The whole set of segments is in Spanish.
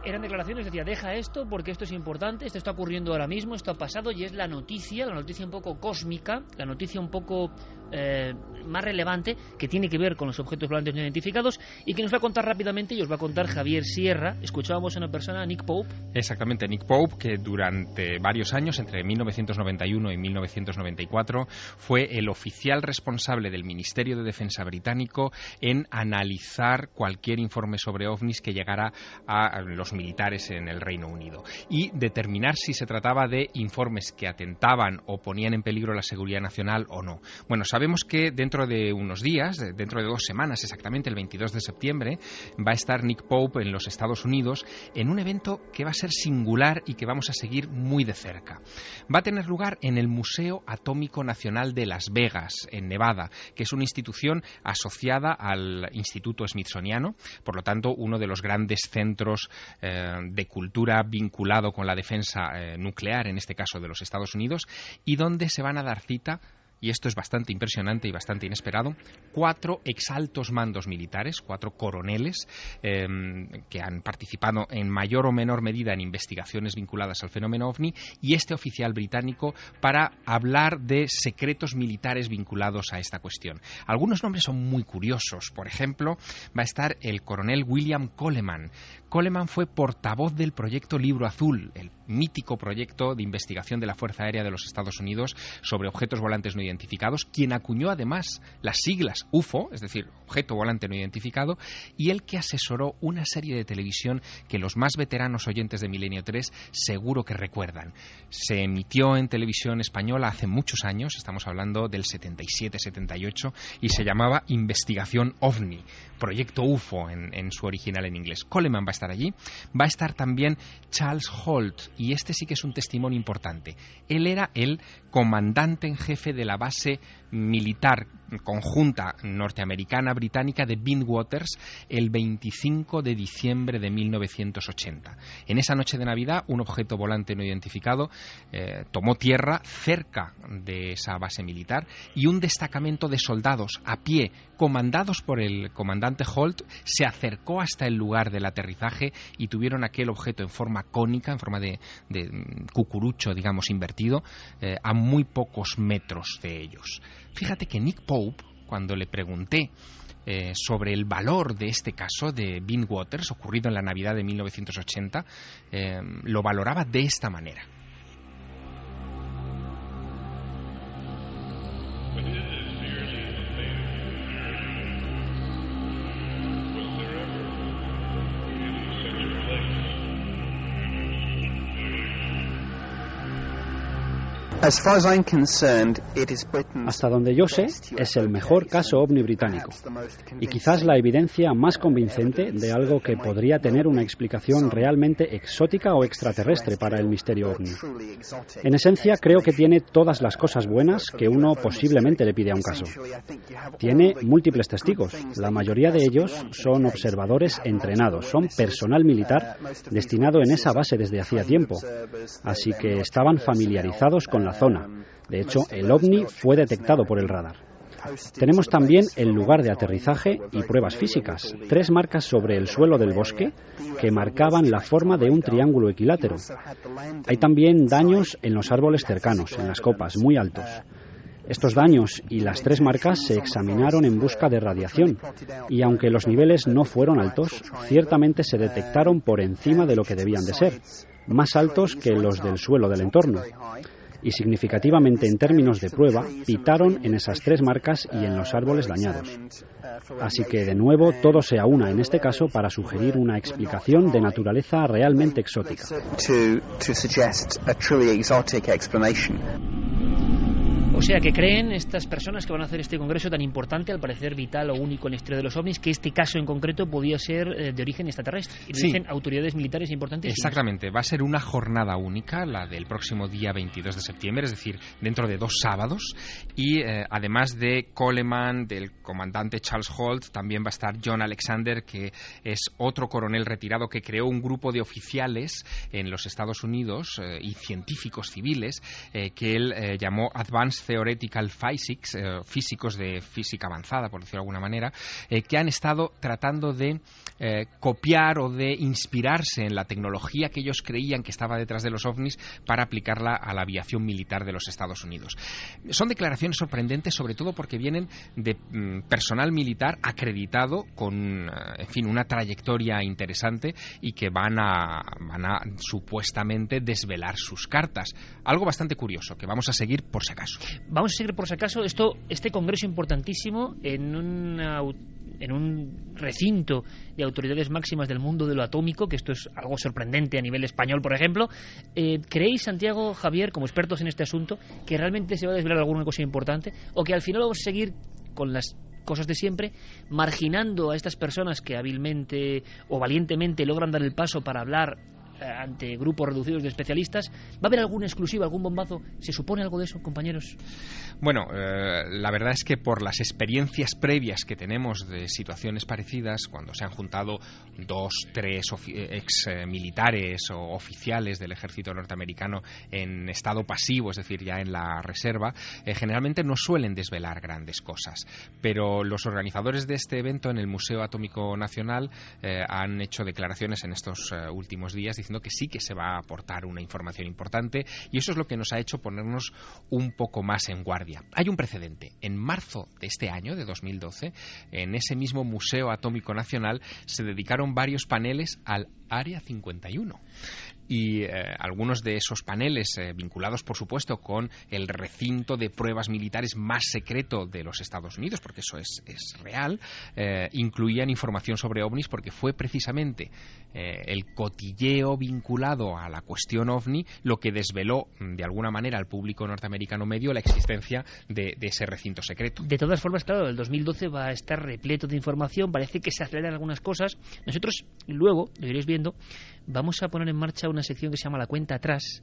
eran declaraciones, decía, deja esto porque esto es importante, esto está ocurriendo ahora mismo, esto ha pasado y es la noticia un poco cósmica, la noticia un poco más relevante que tiene que ver con los objetos volantes no identificados y que nos va a contar rápidamente y os va a contar Javier Sierra. Escuchábamos a una persona, Nick Pope. Exactamente, Nick Pope, que durante varios años, entre 1991 y 1994, fue el oficial responsable del Ministerio de Defensa británico en analizar cualquier informe sobre ovnis que llegara a los militares en el Reino Unido y determinar si se trataba de informes que atentaban o ponían en peligro la seguridad nacional o no. Bueno, sabemos que dentro de unos días, dentro de 2 semanas exactamente, el 22 de septiembre, va a estar Nick Pope en los Estados Unidos en un evento que va a ser singular y que vamos a seguir muy de cerca. Va a tener lugar en el Museo Atómico Nacional de Las Vegas, en Nevada, que es una institución asociada al Instituto Smithsoniano, por lo tanto, uno de los grandes centros de cultura vinculado con la defensa nuclear, en este caso de los Estados Unidos, y donde se van a dar cita, y esto es bastante impresionante y bastante inesperado, 4 exaltos mandos militares, 4 coroneles que han participado en mayor o menor medida en investigaciones vinculadas al fenómeno OVNI, y este oficial británico para hablar de secretos militares vinculados a esta cuestión. Algunos nombres son muy curiosos. Por ejemplo, va a estar el coronel William Coleman. Coleman fue portavoz del proyecto Libro Azul, el mítico proyecto de investigación de la Fuerza Aérea de los Estados Unidos sobre objetos volantes no identificados, quien acuñó además las siglas UFO, es decir, objeto volante no identificado, y el que asesoró una serie de televisión que los más veteranos oyentes de Milenio 3 seguro que recuerdan. Se emitió en televisión española hace muchos años, estamos hablando del 77-78, y se llamaba Investigación OVNI, Proyecto UFO en su original en inglés. Coleman va a estar allí. Va a estar también Charles Holt, y este sí que es un testimonio importante. Él era el comandante en jefe de la base militar conjunta norteamericana-británica de Bentwaters el 25 de diciembre de 1980. En esa noche de Navidad, un objeto volante no identificado tomó tierra cerca de esa base militar, y un destacamento de soldados a pie, comandados por el comandante Holt, se acercó hasta el lugar del aterrizaje y tuvieron aquel objeto en forma cónica, en forma de cucurucho, digamos, invertido, a muy pocos metros de ellos. Fíjate que Nick Pope, cuando le pregunté sobre el valor de este caso de Bentwaters, ocurrido en la Navidad de 1980, lo valoraba de esta manera. Hasta donde yo sé, es el mejor caso ovni británico y quizás la evidencia más convincente de algo que podría tener una explicación realmente exótica o extraterrestre para el misterio ovni. En esencia, creo que tiene todas las cosas buenas que uno posiblemente le pide a un caso. Tiene múltiples testigos. La mayoría de ellos son observadores entrenados, son personal militar destinado en esa base desde hacía tiempo, así que estaban familiarizados con la zona. De hecho, el ovni fue detectado por el radar. Tenemos también el lugar de aterrizaje y pruebas físicas. 3 marcas sobre el suelo del bosque que marcaban la forma de un triángulo equilátero. Hay también daños en los árboles cercanos, en las copas, muy altos. Estos daños y las 3 marcas se examinaron en busca de radiación, y aunque los niveles no fueron altos, ciertamente se detectaron por encima de lo que debían de ser, más altos que los del suelo del entorno. Y significativamente en términos de prueba, pitaron en esas 3 marcas y en los árboles dañados. Así que, de nuevo, todo se aúna en este caso para sugerir una explicación de naturaleza realmente exótica. O sea, que creen estas personas que van a hacer este congreso tan importante, al parecer vital o único en la historia de los ovnis, que este caso en concreto podía ser de origen extraterrestre. Y sí, dicen autoridades militares importantes. Exactamente, va a ser una jornada única, la del próximo día 22 de septiembre, es decir, dentro de 2 sábados. Y además de Coleman, del comandante Charles Holt, también va a estar John Alexander, que es otro coronel retirado que creó un grupo de oficiales en los Estados Unidos y científicos civiles que él llamó Advanced Theoretical Physics, físicos de física avanzada, por decirlo de alguna manera, que han estado tratando de copiar o de inspirarse en la tecnología que ellos creían que estaba detrás de los ovnis para aplicarla a la aviación militar de los Estados Unidos. Son declaraciones sorprendentes, sobre todo porque vienen de personal militar acreditado con, en fin, una trayectoria interesante y que van a supuestamente desvelar sus cartas. Algo bastante curioso, que vamos a seguir por si acaso. Vamos a seguir por si acaso. Este congreso importantísimo en un recinto de autoridades máximas del mundo de lo atómico, que esto es algo sorprendente a nivel español, por ejemplo. ¿Creéis, Santiago, Javier, como expertos en este asunto, que realmente se va a desvelar alguna cosa importante, o que al final vamos a seguir con las cosas de siempre, marginando a estas personas que hábilmente o valientemente logran dar el paso para hablar ante grupos reducidos de especialistas? ¿Va a haber alguna exclusiva, algún bombazo? ¿Se supone algo de eso, compañeros? Bueno, la verdad es que por las experiencias previas que tenemos de situaciones parecidas, cuando se han juntado 2, 3 ex militares o oficiales del ejército norteamericano en estado pasivo, es decir, ya en la reserva, generalmente no suelen desvelar grandes cosas. Pero los organizadores de este evento en el Museo Atómico Nacional han hecho declaraciones en estos últimos días diciendo que sí que se va a aportar una información importante, y eso es lo que nos ha hecho ponernos un poco más en guardia. Hay un precedente. En marzo de este año, de 2012, en ese mismo Museo Atómico Nacional se dedicaron varios paneles al Área 51. Y algunos de esos paneles, vinculados por supuesto con el recinto de pruebas militares más secreto de los Estados Unidos, porque eso es real, incluían información sobre ovnis, porque fue precisamente el cotilleo vinculado a la cuestión ovni lo que desveló de alguna manera al público norteamericano medio la existencia de ese recinto secreto. De todas formas, claro, el 2012 va a estar repleto de información, parece que se aceleran algunas cosas. Nosotros luego, lo iréis viendo, vamos a poner en marcha una sección que se llama La Cuenta Atrás,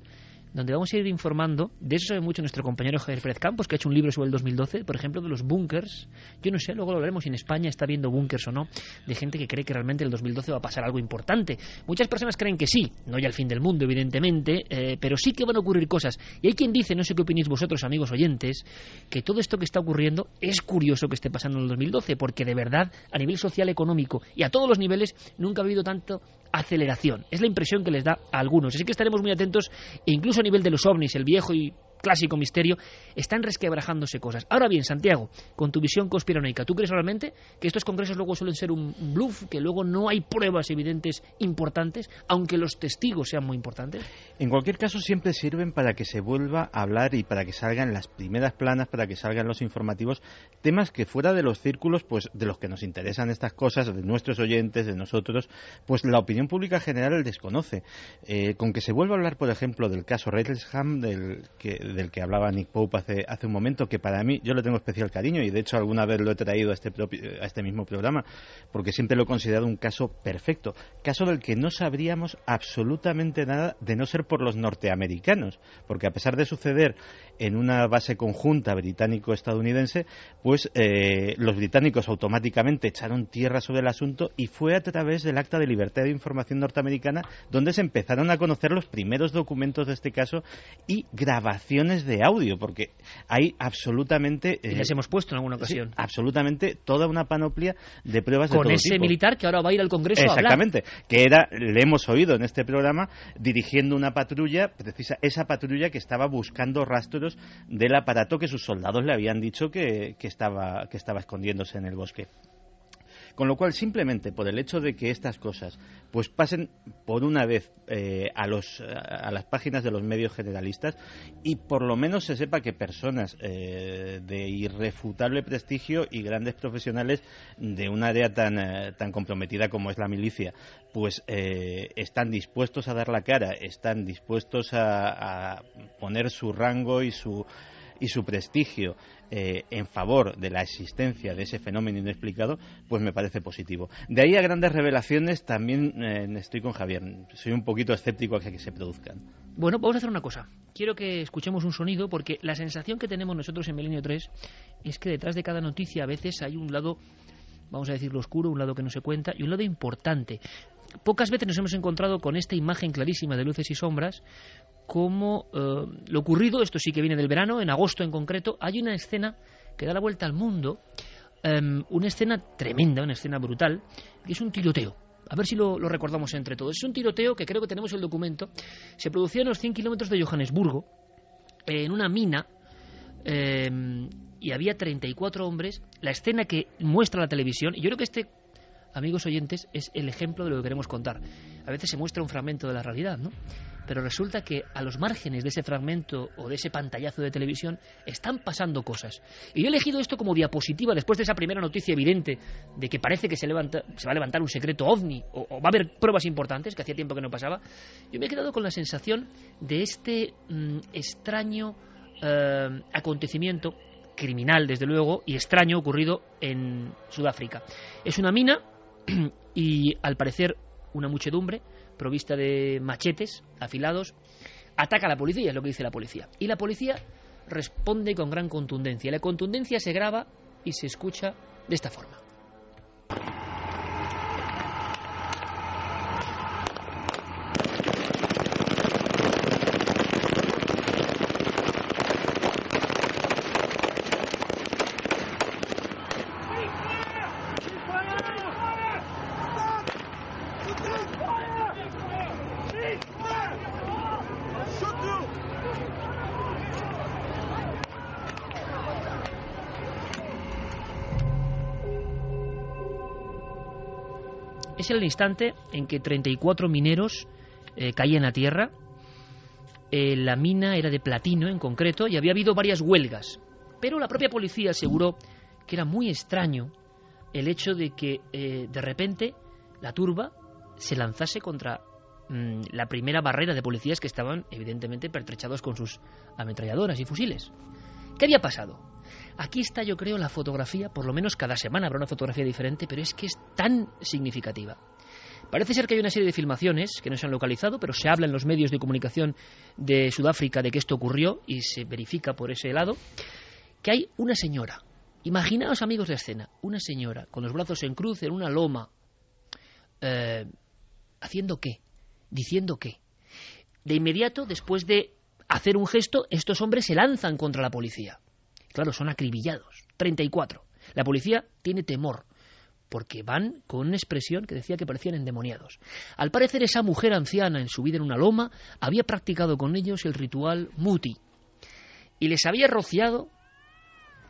donde vamos a ir informando. De eso sabe mucho nuestro compañero Javier Pérez Campos, que ha hecho un libro sobre el 2012, por ejemplo, de los búnkers. Yo no sé, luego lo veremos si en España está habiendo búnkers o no, de gente que cree que realmente el 2012 va a pasar algo importante. Muchas personas creen que sí, no ya el fin del mundo, evidentemente, pero sí que van a ocurrir cosas. Y hay quien dice, no sé qué opinéis vosotros, amigos oyentes, que todo esto que está ocurriendo es curioso que esté pasando en el 2012, porque de verdad, a nivel social, económico y a todos los niveles, nunca ha habido tanto aceleración. Es la impresión que les da a algunos. Así que estaremos muy atentos, e incluso a nivel de los ovnis, el viejo y clásico misterio, están resquebrajándose cosas. Ahora bien, Santiago, con tu visión conspiranoica, ¿tú crees realmente que estos congresos luego suelen ser un bluff, que luego no hay pruebas evidentes importantes, aunque los testigos sean muy importantes? En cualquier caso, siempre sirven para que se vuelva a hablar y para que salgan las primeras planas, para que salgan los informativos, temas que fuera de los círculos, pues de los que nos interesan estas cosas, de nuestros oyentes, de nosotros, pues la opinión pública general desconoce. Con que se vuelva a hablar, por ejemplo, del caso Redlesham, del que hablaba Nick Pope hace un momento, que para mí yo le tengo especial cariño, y de hecho alguna vez lo he traído a este mismo programa, porque siempre lo he considerado un caso perfecto, caso del que no sabríamos absolutamente nada de no ser por los norteamericanos, porque a pesar de suceder en una base conjunta británico-estadounidense, pues los británicos automáticamente echaron tierra sobre el asunto, y fue a través del Acta de Libertad de Información norteamericana donde se empezaron a conocer los primeros documentos de este caso y grabaciones de audio, porque hay absolutamente... y les hemos puesto en alguna ocasión. Sí, absolutamente toda una panoplia de pruebas de todo tipo. Con ese militar que ahora va a ir al Congreso a hablar. Exactamente, que le hemos oído en este programa dirigiendo una patrulla, esa patrulla que estaba buscando rastros del aparato que sus soldados le habían dicho que estaba escondiéndose en el bosque. Con lo cual, simplemente por el hecho de que estas cosas pues pasen por una vez a las páginas de los medios generalistas, y por lo menos se sepa que personas de irrefutable prestigio y grandes profesionales de un área tan comprometida como es la milicia, pues están dispuestos a dar la cara, están dispuestos a poner su rango y su prestigio en favor de la existencia de ese fenómeno inexplicado, pues me parece positivo. De ahí a grandes revelaciones también estoy con Javier. Soy un poquito escéptico a que se produzcan. Bueno, vamos a hacer una cosa. Quiero que escuchemos un sonido, porque la sensación que tenemos nosotros en Milenio 3 es que detrás de cada noticia a veces hay un lado, vamos a decirlo, oscuro, un lado que no se cuenta y un lado importante. pocas veces nos hemos encontrado con esta imagen clarísima de luces y sombras, como lo ocurrido, esto sí que viene del verano, en agosto en concreto, hay una escena que da la vuelta al mundo, una escena tremenda, una escena brutal, que es un tiroteo. A ver si lo recordamos entre todos. Es un tiroteo que creo que tenemos el documento. Se producía a unos 100 kilómetros de Johannesburgo, en una mina, y había 34 hombres. La escena que muestra la televisión, y yo creo que este, amigos oyentes, es el ejemplo de lo que queremos contar. A veces se muestra un fragmento de la realidad, ¿no? Pero resulta que a los márgenes de ese fragmento o de ese pantallazo de televisión están pasando cosas. Y yo he elegido esto como diapositiva después de esa primera noticia evidente de que parece que se va a levantar un secreto ovni o va a haber pruebas importantes, que hacía tiempo que no pasaba. Yo me he quedado con la sensación de este extraño acontecimiento, criminal desde luego, y extraño, ocurrido en Sudáfrica. Es una mina y al parecer una muchedumbre provista de machetes afilados ataca a la policía, es lo que dice la policía, y la policía responde con gran contundencia. La contundencia se graba y se escucha de esta forma. Es el instante en que 34 mineros caían a tierra. La mina era de platino en concreto y había habido varias huelgas. Pero la propia policía aseguró que era muy extraño el hecho de que de repente la turba se lanzase contra la primera barrera de policías que estaban evidentemente pertrechados con sus ametralladoras y fusiles. ¿Qué había pasado? Aquí está, yo creo, la fotografía, por lo menos cada semana habrá una fotografía diferente, pero es que es tan significativa. Parece ser que hay una serie de filmaciones que no se han localizado, pero se habla en los medios de comunicación de Sudáfrica de que esto ocurrió y se verifica por ese lado, que hay una señora. Imaginaos, amigos, la escena. Una señora con los brazos en cruz en una loma. ¿Haciendo qué? ¿Diciendo qué? De inmediato, después de hacer un gesto, estos hombres se lanzan contra la policía. Claro, son acribillados. 34. La policía tiene temor, porque van con una expresión que decía que parecían endemoniados. Al parecer, esa mujer anciana, en su vida en una loma, había practicado con ellos el ritual Muti. Y les había rociado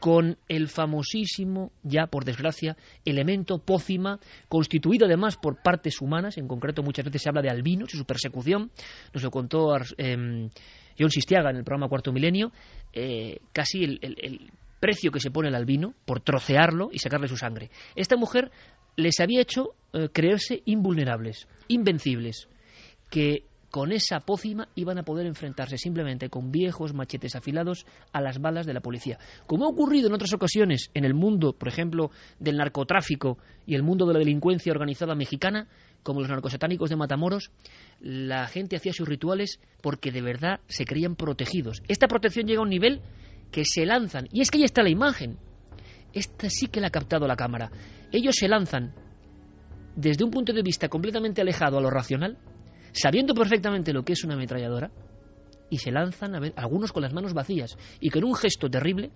con el famosísimo, ya por desgracia, elemento pócima, constituido además por partes humanas. En concreto, muchas veces se habla de albinos y su persecución. Nos lo contó John Sistiaga en el programa Cuarto Milenio. Casi el precio que se pone al albino por trocearlo y sacarle su sangre. Esta mujer les había hecho creerse invulnerables, invencibles, que con esa pócima iban a poder enfrentarse simplemente con viejos machetes afilados a las balas de la policía. Como ha ocurrido en otras ocasiones en el mundo, por ejemplo, del narcotráfico y el mundo de la delincuencia organizada mexicana, como los narcosatánicos de Matamoros, la gente hacía sus rituales porque de verdad se creían protegidos. Esta protección llega a un nivel que se lanzan, y es que ahí está la imagen. Esta sí que la ha captado la cámara. Ellos se lanzan desde un punto de vista completamente alejado a lo racional, sabiendo perfectamente lo que es una ametralladora, y se lanzan, a ver, algunos con las manos vacías y con un gesto terrible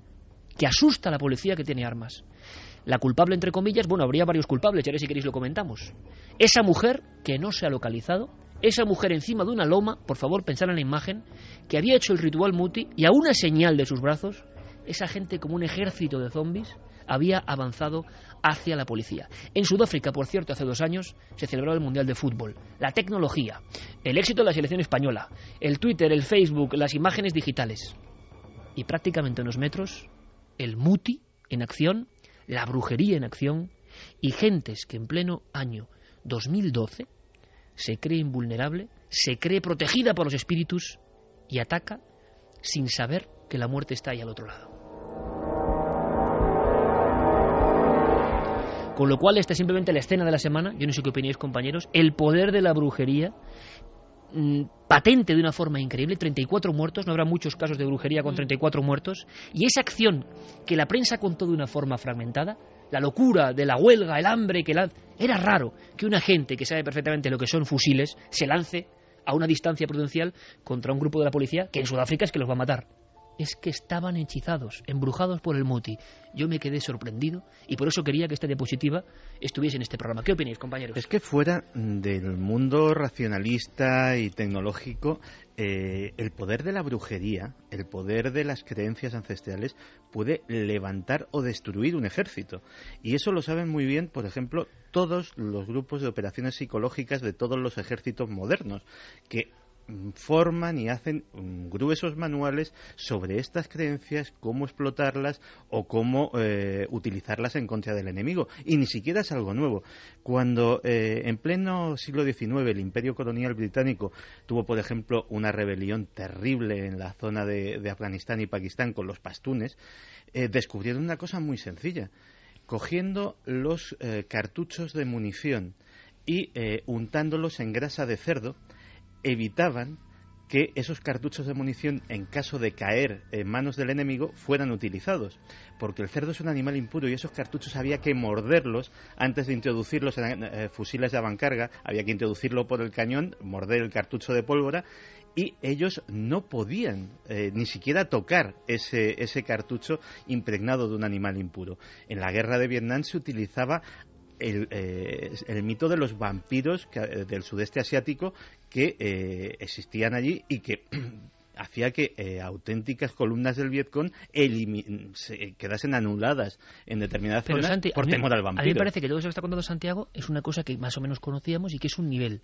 que asusta a la policía que tiene armas. La culpable, entre comillas, bueno, habría varios culpables, y ahora si queréis lo comentamos. Esa mujer que no se ha localizado, esa mujer encima de una loma, por favor, pensad en la imagen, que había hecho el ritual Muti, y a una señal de sus brazos, esa gente como un ejército de zombies había avanzado hacia la policía. En Sudáfrica, por cierto, hace 2 años se celebró el Mundial de Fútbol. La tecnología, el éxito de la selección española, el Twitter, el Facebook, las imágenes digitales. Y prácticamente en unos metros, el Muti en acción, la brujería en acción, y gentes que en pleno año 2012 se cree invulnerable, se cree protegida por los espíritus y ataca sin saber que la muerte está ahí al otro lado. Con lo cual, esta es simplemente la escena de la semana. Yo no sé qué opináis, compañeros. El poder de la brujería, patente de una forma increíble. 34 muertos, no habrá muchos casos de brujería con 34 muertos. Y esa acción que la prensa contó de una forma fragmentada, la locura de la huelga, el hambre, Era raro que una gente que sabe perfectamente lo que son fusiles se lance a una distancia prudencial contra un grupo de la policía que en Sudáfrica es que los va a matar. Es que estaban hechizados, embrujados por el Muti. Yo me quedé sorprendido y por eso quería que esta diapositiva estuviese en este programa. ¿Qué opináis, compañeros? Es que fuera del mundo racionalista y tecnológico, el poder de la brujería, el poder de las creencias ancestrales puede levantar o destruir un ejército. Y eso lo saben muy bien, por ejemplo, todos los grupos de operaciones psicológicas de todos los ejércitos modernos, que forman y hacen gruesos manuales sobre estas creencias, cómo explotarlas o cómo utilizarlas en contra del enemigo. Y ni siquiera es algo nuevo. Cuando en pleno siglo XIX el Imperio colonial británico tuvo, por ejemplo, una rebelión terrible en la zona de Afganistán y Pakistán con los pastunes, descubrieron una cosa muy sencilla. Cogiendo los cartuchos de munición y untándolos en grasa de cerdo, evitaban que esos cartuchos de munición, en caso de caer en manos del enemigo, fueran utilizados. Porque el cerdo es un animal impuro y esos cartuchos había que morderlos antes de introducirlos en fusiles de avancarga. Había que introducirlo por el cañón, morder el cartucho de pólvora, y ellos no podían ni siquiera tocar ese cartucho impregnado de un animal impuro. En la guerra de Vietnam se utilizaba el mito de los vampiros del sudeste asiático que existían allí y que hacía que auténticas columnas del Vietcong se quedasen anuladas en determinadas zonas, Santi, por temor al vampiro. A mí me parece que todo eso que está contando Santiago es una cosa que más o menos conocíamos y que es un nivel.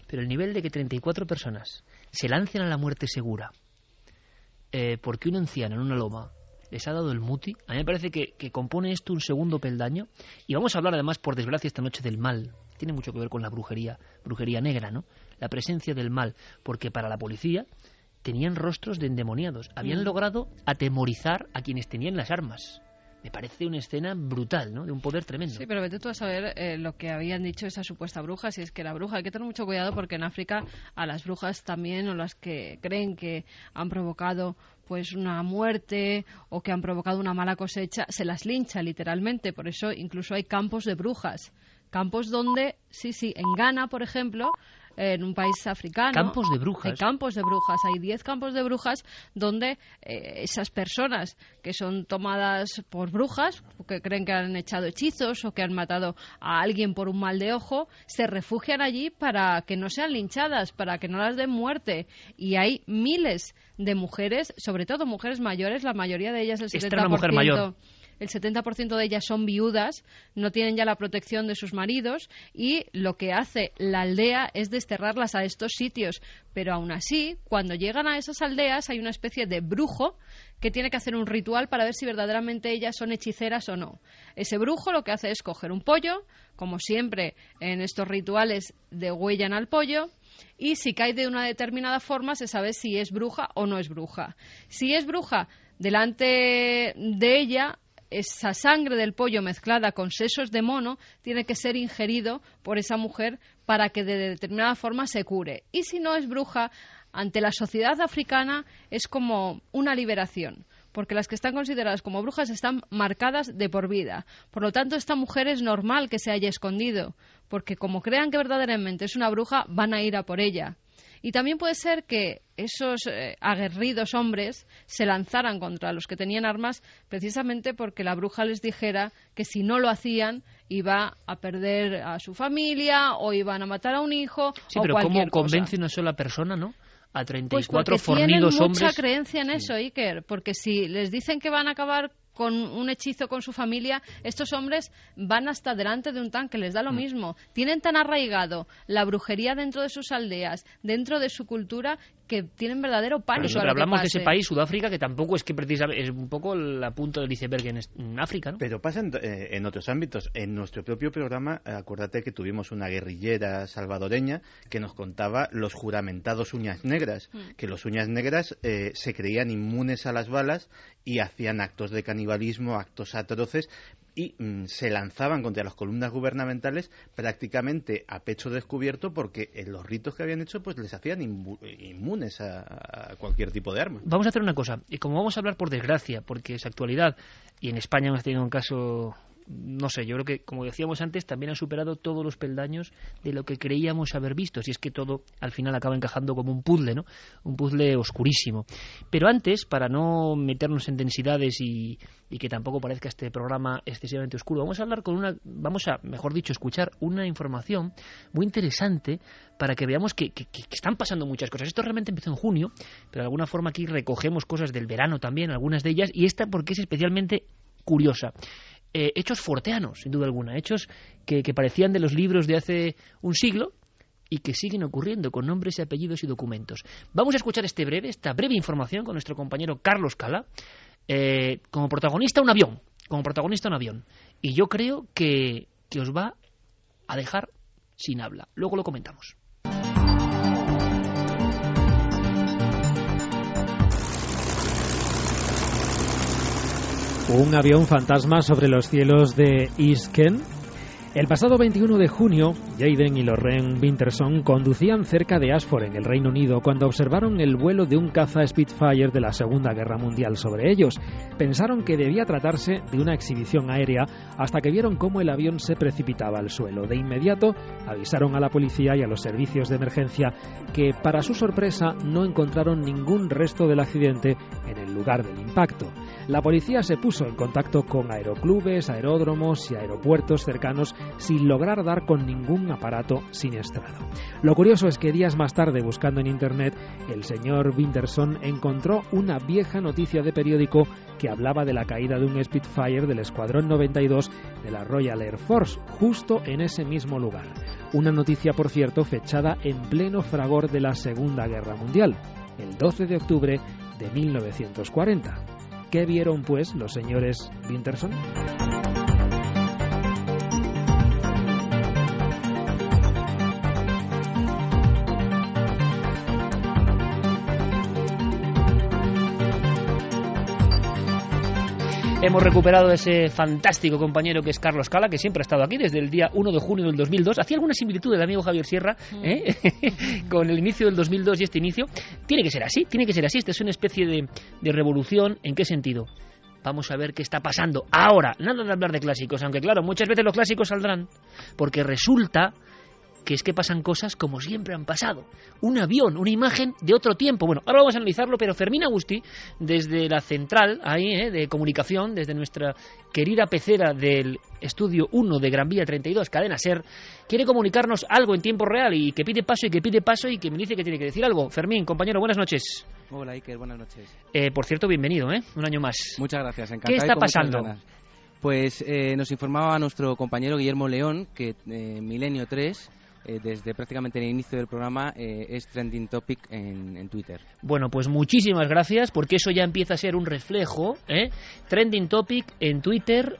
Pero el nivel de que 34 personas se lancen a la muerte segura porque un anciano en una loma les ha dado el Muti, a mí me parece que compone esto un segundo peldaño. Y vamos a hablar además, por desgracia, esta noche del mal. Tiene mucho que ver con la brujería negra, ¿no? La presencia del mal, porque para la policía tenían rostros de endemoniados. Habían logrado atemorizar a quienes tenían las armas. Me parece una escena brutal, ¿no? De un poder tremendo. Sí, pero vete tú a saber lo que habían dicho esa supuesta bruja. Si es que la bruja, hay que tener mucho cuidado porque en África a las brujas también, o las que creen que han provocado pues una muerte o que han provocado una mala cosecha, se las lincha literalmente. Por eso incluso hay campos de brujas. Campos donde, sí, en Ghana, por ejemplo, en un país africano. Campos de brujas. Hay campos de brujas, hay 10 campos de brujas donde esas personas que son tomadas por brujas, que creen que han echado hechizos o que han matado a alguien por un mal de ojo, se refugian allí para que no sean linchadas, para que no las den muerte. Y hay miles de mujeres, sobre todo mujeres mayores, la mayoría de ellas, el 70%. Esta era una mujer mayor. El 70% de ellas son viudas, no tienen ya la protección de sus maridos y lo que hace la aldea es desterrarlas a estos sitios. Pero aún así, cuando llegan a esas aldeas hay una especie de brujo que tiene que hacer un ritual para ver si verdaderamente ellas son hechiceras o no. Ese brujo lo que hace es coger un pollo, como siempre en estos rituales degüellan al pollo, y si cae de una determinada forma se sabe si es bruja o no es bruja. Si es bruja, delante de ella, esa sangre del pollo mezclada con sesos de mono tiene que ser ingerido por esa mujer para que de determinada forma se cure. Y si no es bruja, ante la sociedad africana es como una liberación, porque las que están consideradas como brujas están marcadas de por vida. Por lo tanto, esta mujer es normal que se haya escondido, porque como crean que verdaderamente es una bruja, van a ir a por ella. Y también puede ser que esos aguerridos hombres se lanzaran contra los que tenían armas precisamente porque la bruja les dijera que si no lo hacían iba a perder a su familia o iban a matar a un hijo. Sí, o pero cualquier ¿cómo convence cosa. Una sola persona, no? A 34 pues fornidos tienen hombres. Mucha creencia en eso, Iker, porque si les dicen que van a acabar con un hechizo con su familia, estos hombres van hasta delante de un tanque, les da lo mismo. Tienen tan arraigado la brujería dentro de sus aldeas, dentro de su cultura, que tienen verdadero pánico. Pero hablamos de ese país, Sudáfrica, que tampoco es que precisamente es un poco la punta del iceberg en África, ¿no? Pero pasa en otros ámbitos. En nuestro propio programa, acuérdate que tuvimos una guerrillera salvadoreña que nos contaba los juramentados uñas negras, que los uñas negras se creían inmunes a las balas y hacían actos de canibalismo, actos atroces, y se lanzaban contra las columnas gubernamentales prácticamente a pecho descubierto porque en los ritos que habían hecho pues les hacían inmunes a cualquier tipo de arma. Vamos a hacer una cosa, y como vamos a hablar por desgracia, porque es actualidad, y en España hemos tenido un caso no sé, yo creo que, como decíamos antes, también han superado todos los peldaños de lo que creíamos haber visto, si es que todo al final acaba encajando como un puzzle, ¿no? Un puzzle oscurísimo. Pero antes, para no meternos en densidades y que tampoco parezca este programa excesivamente oscuro, vamos a, mejor dicho, escuchar una información muy interesante para que veamos que están pasando muchas cosas. Esto realmente empezó en junio, pero de alguna forma aquí recogemos cosas del verano también, algunas de ellas, y esta porque es especialmente curiosa. Hechos forteanos, sin duda alguna, hechos que parecían de los libros de hace un siglo y que siguen ocurriendo con nombres y apellidos y documentos. Vamos a escuchar esta breve información con nuestro compañero Carlos Cala, como protagonista un avión, y yo creo que os va a dejar sin habla. Luego lo comentamos. Un avión fantasma sobre los cielos de East Kent. El pasado 21 de junio, Jaden y Lorraine Winterson conducían cerca de Ashford, en el Reino Unido, cuando observaron el vuelo de un caza Spitfire de la Segunda Guerra Mundial sobre ellos. Pensaron que debía tratarse de una exhibición aérea hasta que vieron cómo el avión se precipitaba al suelo. De inmediato avisaron a la policía y a los servicios de emergencia que, para su sorpresa, no encontraron ningún resto del accidente en el lugar del impacto. La policía se puso en contacto con aeroclubes, aeródromos y aeropuertos cercanos sin lograr dar con ningún aparato siniestrado. Lo curioso es que días más tarde, buscando en internet, el señor Winterson encontró una vieja noticia de periódico que hablaba de la caída de un Spitfire del Escuadrón 92 de la Royal Air Force, justo en ese mismo lugar. Una noticia, por cierto, fechada en pleno fragor de la Segunda Guerra Mundial, el 12 de octubre de 1940. ¿Qué vieron, pues, los señores Winterson? Hemos recuperado a ese fantástico compañero que es Carlos Cala, que siempre ha estado aquí desde el día 1 de junio del 2002. Hacía alguna similitud el amigo Javier Sierra con el inicio del 2002 y este inicio. Tiene que ser así. Esta es una especie de revolución. ¿En qué sentido? Vamos a ver qué está pasando ahora. Nada de hablar de clásicos, aunque claro, muchas veces los clásicos saldrán, porque resulta que es que pasan cosas como siempre han pasado. Un avión, una imagen de otro tiempo. Bueno, ahora vamos a analizarlo, pero Fermín Agustí, desde la central ahí de comunicación, desde nuestra querida pecera del Estudio 1 de Gran Vía 32, Cadena SER, quiere comunicarnos algo en tiempo real y que pide paso y que me dice que tiene que decir algo. Fermín, compañero, buenas noches. Hola Iker, buenas noches. Por cierto, bienvenido, un año más. Muchas gracias, encantado. ¿Qué está pasando? Pues nos informaba nuestro compañero Guillermo León que Milenio 3... desde prácticamente el inicio del programa es trending topic en Twitter. Bueno, pues muchísimas gracias, porque eso ya empieza a ser un reflejo. Trending topic en Twitter,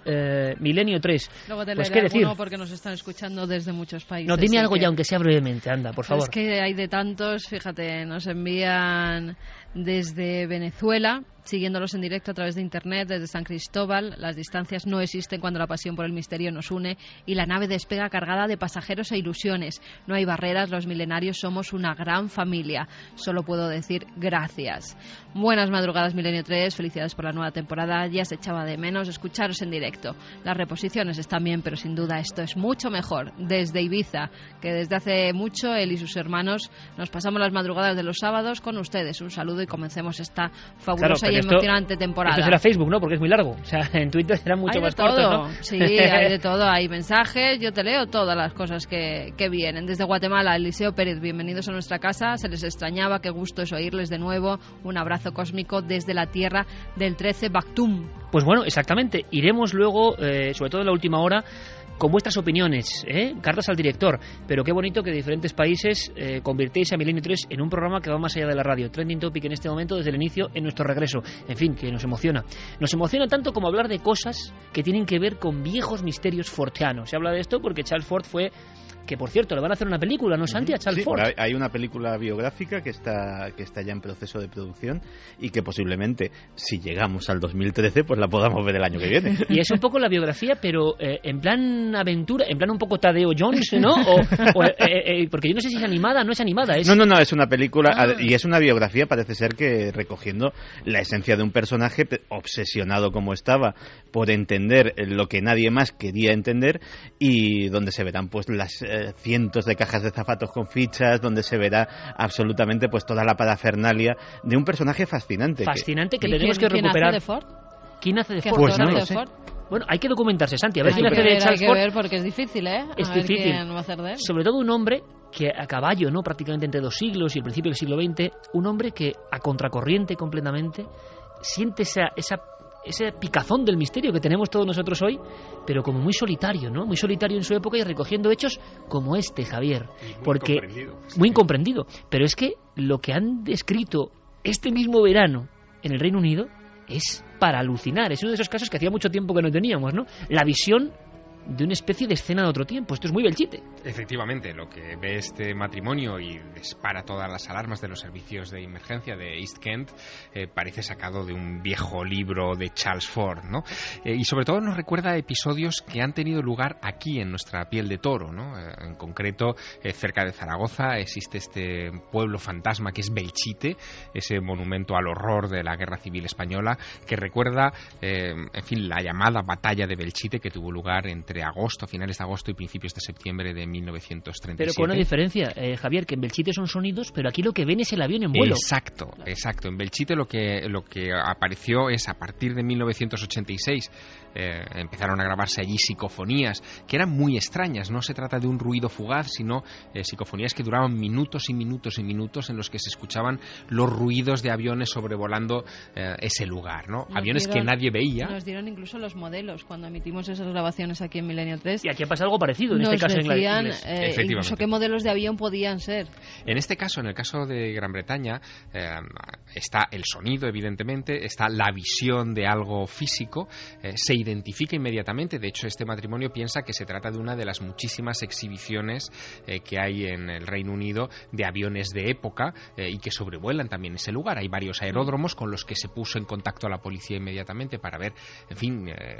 Milenio 3. Luego te pues leeré qué decir, porque nos están escuchando desde muchos países. No, dime algo ya, aunque sea brevemente, anda, por favor. Es que hay de tantos, fíjate, nos envían desde Venezuela, siguiéndolos en directo a través de internet, desde San Cristóbal. Las distancias no existen cuando la pasión por el misterio nos une y la nave despega cargada de pasajeros e ilusiones. No hay barreras, los milenarios somos una gran familia. Solo puedo decir gracias. Buenas madrugadas, Milenio 3, felicidades por la nueva temporada. Ya se echaba de menos escucharos en directo. Las reposiciones están bien, pero sin duda esto es mucho mejor. Desde Ibiza, que desde hace mucho él y sus hermanos nos pasamos las madrugadas de los sábados con ustedes. Un saludo y comencemos esta fabulosa y emocionante temporada. Esto será Facebook, ¿no? Porque es muy largo. O sea, en Twitter será mucho más corto, ¿no? Sí, hay de todo. Hay mensajes, yo te leo todas las cosas que vienen. Desde Guatemala, Eliseo Pérez, bienvenidos a nuestra casa. Se les extrañaba, qué gusto es oírles de nuevo. Un abrazo cósmico desde la tierra del 13 Bactum. Pues bueno, exactamente. Iremos luego, sobre todo en la última hora, con vuestras opiniones, cartas al director. Pero qué bonito que diferentes países convirtéis a Milenio 3 en un programa que va más allá de la radio. Trending topic en este momento desde el inicio en nuestro regreso. En fin, que nos emociona. Nos emociona tanto como hablar de cosas que tienen que ver con viejos misterios forteanos. Se habla de esto porque Charles Fort fue que por cierto le van a hacer una película, ¿no, Santi? A Charles Fort. Hay una película biográfica que está ya en proceso de producción y que posiblemente, si llegamos al 2013, pues la podamos ver el año que viene. Y es un poco la biografía, pero en plan aventura, en plan un poco Tadeo Jones, ¿no? Porque yo no sé si es animada, no es animada. No, es una película y es una biografía, parece ser que recogiendo la esencia de un personaje obsesionado como estaba por entender lo que nadie más quería entender, y donde se verán pues las cientos de cajas de zapatos con fichas, donde se verá absolutamente pues toda la parafernalia de un personaje fascinante. Fascinante que tenemos que recuperar. ¿Quién hace de Ford? Pues no lo sé. Bueno, hay que documentarse, Santi, a ver quién hace de Charles Ford. Hay que ver porque es difícil, ¿eh? Es difícil. ¿Quién va a hacer de él? Sobre todo un hombre que a caballo, ¿no? Prácticamente entre 2 siglos y el principio del siglo XX, un hombre que a contracorriente completamente siente ese picazón del misterio que tenemos todos nosotros hoy, pero como muy solitario, ¿no? Muy solitario en su época y recogiendo hechos como este, Javier. Muy incomprendido. Pero es que lo que han descrito este mismo verano en el Reino Unido es para alucinar. Es uno de esos casos que hacía mucho tiempo que no teníamos, ¿no? La visión de una especie de escena de otro tiempo. Esto es muy Belchite. Efectivamente, lo que ve este matrimonio y dispara todas las alarmas de los servicios de emergencia de East Kent parece sacado de un viejo libro de Charles Fort, ¿no? Y sobre todo nos recuerda episodios que han tenido lugar aquí en nuestra piel de toro, ¿no? En concreto, cerca de Zaragoza existe este pueblo fantasma que es Belchite, ese monumento al horror de la Guerra Civil Española, que recuerda, la llamada batalla de Belchite que tuvo lugar entre finales de agosto y principios de septiembre de 1937. Pero con una diferencia, Javier, que en Belchite son sonidos, pero aquí lo que ven es el avión en vuelo. Exacto. En Belchite lo que apareció es, a partir de 1986, empezaron a grabarse allí psicofonías que eran muy extrañas. No se trata de un ruido fugaz, sino psicofonías que duraban minutos y minutos y minutos, en los que se escuchaban los ruidos de aviones sobrevolando ese lugar, ¿no? Aviones que nadie veía. Nos dieron incluso los modelos cuando emitimos esas grabaciones aquí en Milenio 3. Y aquí ha pasado algo parecido, en este caso en inglés. Incluso qué modelos de avión podían ser. En este caso, en el caso de Gran Bretaña, está el sonido, evidentemente, está la visión de algo físico, se identifica inmediatamente. De hecho, este matrimonio piensa que se trata de una de las muchísimas exhibiciones que hay en el Reino Unido de aviones de época y que sobrevuelan también ese lugar. Hay varios aeródromos con los que se puso en contacto a la policía inmediatamente para ver,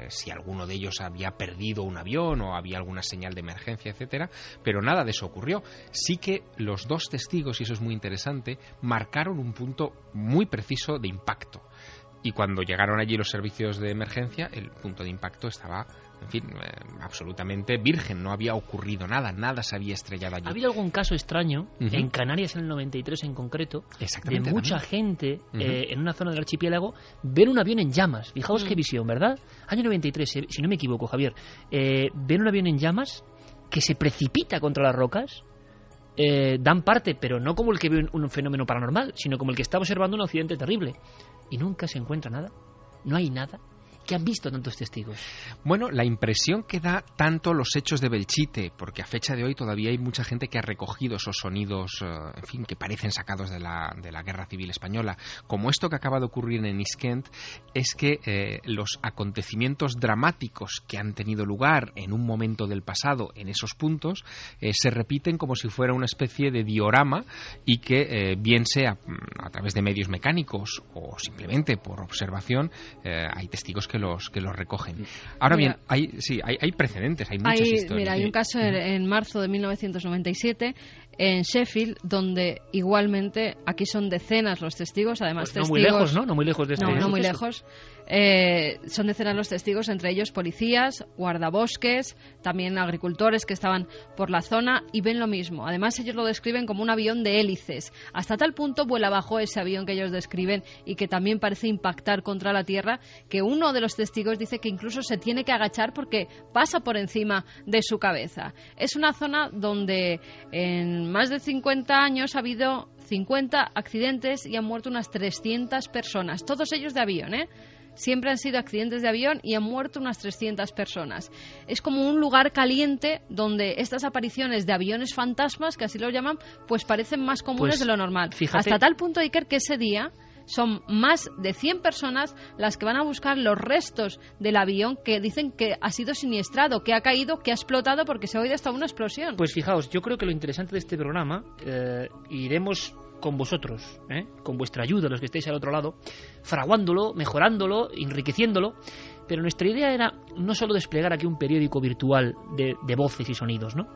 si alguno de ellos había perdido un avión o había alguna señal de emergencia, etcétera, pero nada de eso ocurrió. Sí que los 2 testigos, y eso es muy interesante, marcaron un punto muy preciso de impacto. Y cuando llegaron allí los servicios de emergencia, el punto de impacto estaba, absolutamente virgen. No había ocurrido nada se había estrellado allí. ¿Ha habido algún caso extraño, en Canarias en el 93 en concreto, de mucha gente en una zona del archipiélago ver un avión en llamas? Fijaos qué visión, ¿verdad? Año 93, si no me equivoco, Javier. Ver un avión en llamas que se precipita contra las rocas. Dan parte, pero no como el que ve un fenómeno paranormal, sino como el que está observando un accidente terrible. Y nunca se encuentra nada. No hay nada. ¿Qué han visto tantos testigos? Bueno, la impresión que da tanto los hechos de Belchite, porque a fecha de hoy todavía hay mucha gente que ha recogido esos sonidos, que parecen sacados de la Guerra Civil Española, como esto que acaba de ocurrir en East Kent, es que los acontecimientos dramáticos que han tenido lugar en un momento del pasado en esos puntos se repiten como si fuera una especie de diorama, y que bien sea a través de medios mecánicos o simplemente por observación, hay testigos que los recogen. Ahora bien, hay precedentes, hay muchas historias. Mira, hay un caso en marzo de 1997 en Sheffield, donde igualmente aquí son decenas los testigos, además pues no testigos... muy lejos, ¿no? No muy lejos de este. No muy lejos. Son decenas los testigos, entre ellos policías, guardabosques, también agricultores que estaban por la zona, y ven lo mismo. Además, ellos lo describen como un avión de hélices. Hasta tal punto vuela bajo ese avión que ellos describen y que también parece impactar contra la tierra, que uno de los testigos dice que incluso se tiene que agachar porque pasa por encima de su cabeza. Es una zona donde en más de 50 años ha habido 50 accidentes y han muerto unas 300 personas, todos ellos de avión, Siempre han sido accidentes de avión y han muerto unas 300 personas. Es como un lugar caliente donde estas apariciones de aviones fantasmas, que así lo llaman, pues parecen más comunes de lo normal. Fíjate. Hasta tal punto, Iker, que ese día son más de 100 personas las que van a buscar los restos del avión que dicen que ha sido siniestrado, que ha caído, que ha explotado, porque se ha oído hasta una explosión. Pues fijaos, yo creo que lo interesante de este programa, iremos con vosotros, con vuestra ayuda, los que estéis al otro lado, fraguándolo, mejorándolo, enriqueciéndolo, pero nuestra idea era no solo desplegar aquí un periódico virtual de voces y sonidos, ¿no?,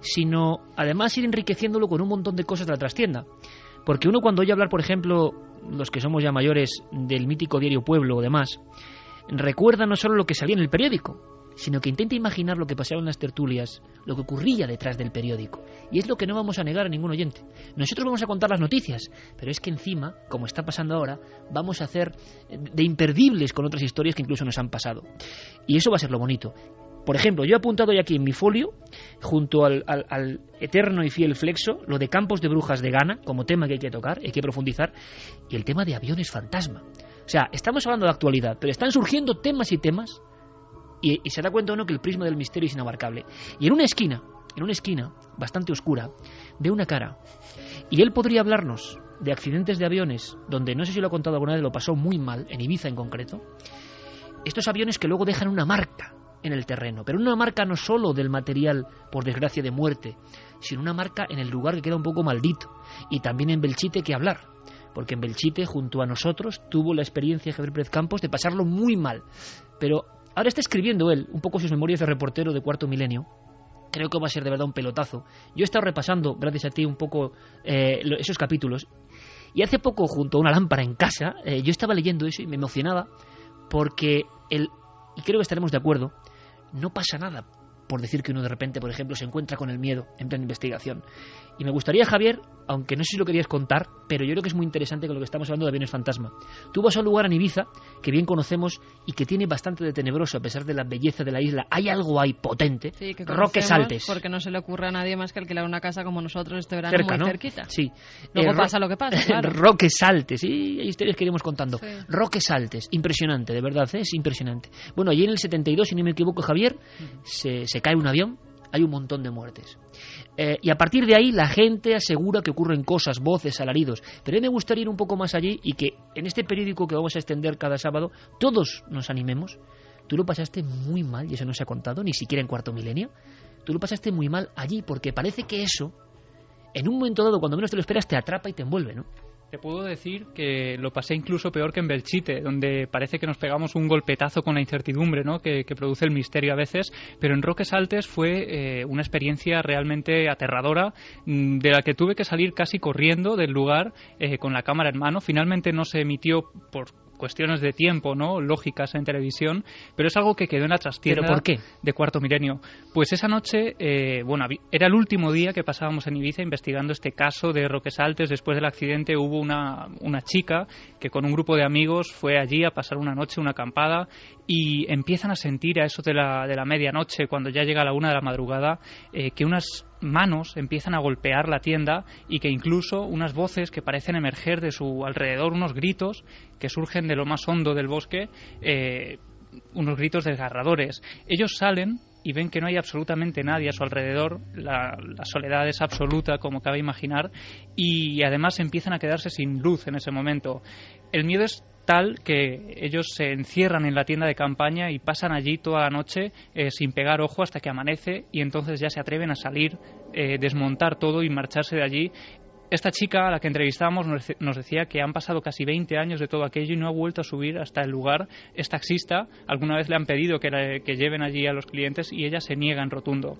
sino además ir enriqueciéndolo con un montón de cosas de la trastienda. Porque uno, cuando oye hablar, por ejemplo, los que somos ya mayores, del mítico diario Pueblo o demás, recuerda no solo lo que salía en el periódico, sino que intenta imaginar lo que pasaba en las tertulias, lo que ocurría detrás del periódico. Y es lo que no vamos a negar a ningún oyente. Nosotros vamos a contar las noticias, pero es que encima, como está pasando ahora, vamos a hacer de imperdibles con otras historias que incluso nos han pasado. Y eso va a ser lo bonito. Por ejemplo, yo he apuntado hoy aquí en mi folio, junto al eterno y fiel Flexo, lo de Campos de Brujas de Ghana, como tema que hay que tocar, hay que profundizar, y el tema de aviones fantasma. O sea, estamos hablando de actualidad, pero están surgiendo temas y temas, y se da cuenta uno que el prisma del misterio es inabarcable. Y en una esquina, bastante oscura, ve una cara, y él podría hablarnos de accidentes de aviones, donde, no sé si lo ha contado alguna vez, lo pasó muy mal, en Ibiza en concreto. Estos aviones que luego dejan una marca en el terreno, pero una marca no solo del material, por desgracia, de muerte, sino una marca en el lugar que queda un poco maldito. Y también en Belchite que hablar, porque en Belchite, junto a nosotros, tuvo la experiencia Javier Pérez Campos de pasarlo muy mal. Pero ahora está escribiendo él un poco sus memorias de reportero de Cuarto Milenio. Creo que va a ser de verdad un pelotazo. Yo he estado repasando, gracias a ti, un poco esos capítulos, y hace poco, junto a una lámpara en casa, yo estaba leyendo eso y me emocionaba, porque y creo que estaremos de acuerdo, no pasa nada por decir que uno de repente, por ejemplo, se encuentra con el miedo en plena investigación. Y me gustaría, Javier, aunque no sé si lo querías contar, pero yo creo que es muy interesante con lo que estamos hablando de aviones fantasma. Tú vas a un lugar en Ibiza que bien conocemos y que tiene bastante de tenebroso, a pesar de la belleza de la isla. Hay algo ahí potente. Sí, que Roque Saltes. Porque no se le ocurre a nadie más que alquilar una casa como nosotros este verano, cerca, muy ¿no? cerquita. Sí. Luego pasa lo que pasa, claro. Roque Saltes, sí, hay historias que iremos contando. Sí. Roque Saltes, impresionante, de verdad, es impresionante. Bueno, allí en el 72, si no me equivoco, Javier, se cae un avión. Hay un montón de muertes. Y a partir de ahí la gente asegura que ocurren cosas, voces, alaridos. Pero a mí me gustaría ir un poco más allí y que en este periódico que vamos a extender cada sábado, todos nos animemos. Tú lo pasaste muy mal, y eso no se ha contado, ni siquiera en Cuarto Milenio. Tú lo pasaste muy mal allí, porque parece que eso, en un momento dado, cuando menos te lo esperas, te atrapa y te envuelve, ¿no? Te puedo decir que lo pasé incluso peor que en Belchite, donde parece que nos pegamos un golpetazo con la incertidumbre, ¿no?, que produce el misterio a veces, pero en Roque Saltes fue una experiencia realmente aterradora, de la que tuve que salir casi corriendo del lugar con la cámara en mano. Finalmente no se emitió por cuestiones de tiempo, ¿no?, lógicas en televisión, pero es algo que quedó en la trastienda. ¿Pero por qué? De Cuarto Milenio. Pues esa noche, era el último día que pasábamos en Ibiza investigando este caso de Roque Saltes. Después del accidente hubo una chica que con un grupo de amigos fue allí a pasar una noche, una acampada, y empiezan a sentir a eso de la medianoche, cuando ya llega la 1 de la madrugada, que unas manos empiezan a golpear la tienda y que incluso unas voces que parecen emerger de su alrededor, unos gritos que surgen de lo más hondo del bosque, unos gritos desgarradores. Ellos salen y ven que no hay absolutamente nadie a su alrededor, la soledad es absoluta, como cabe imaginar, y además empiezan a quedarse sin luz en ese momento. El miedo es tal que ellos se encierran en la tienda de campaña y pasan allí toda la noche sin pegar ojo hasta que amanece, y entonces ya se atreven a salir, desmontar todo y marcharse de allí. Esta chica a la que entrevistábamos nos decía que han pasado casi 20 años de todo aquello y no ha vuelto a subir hasta el lugar. Es taxista, alguna vez le han pedido que lleven allí a los clientes y ella se niega en rotundo.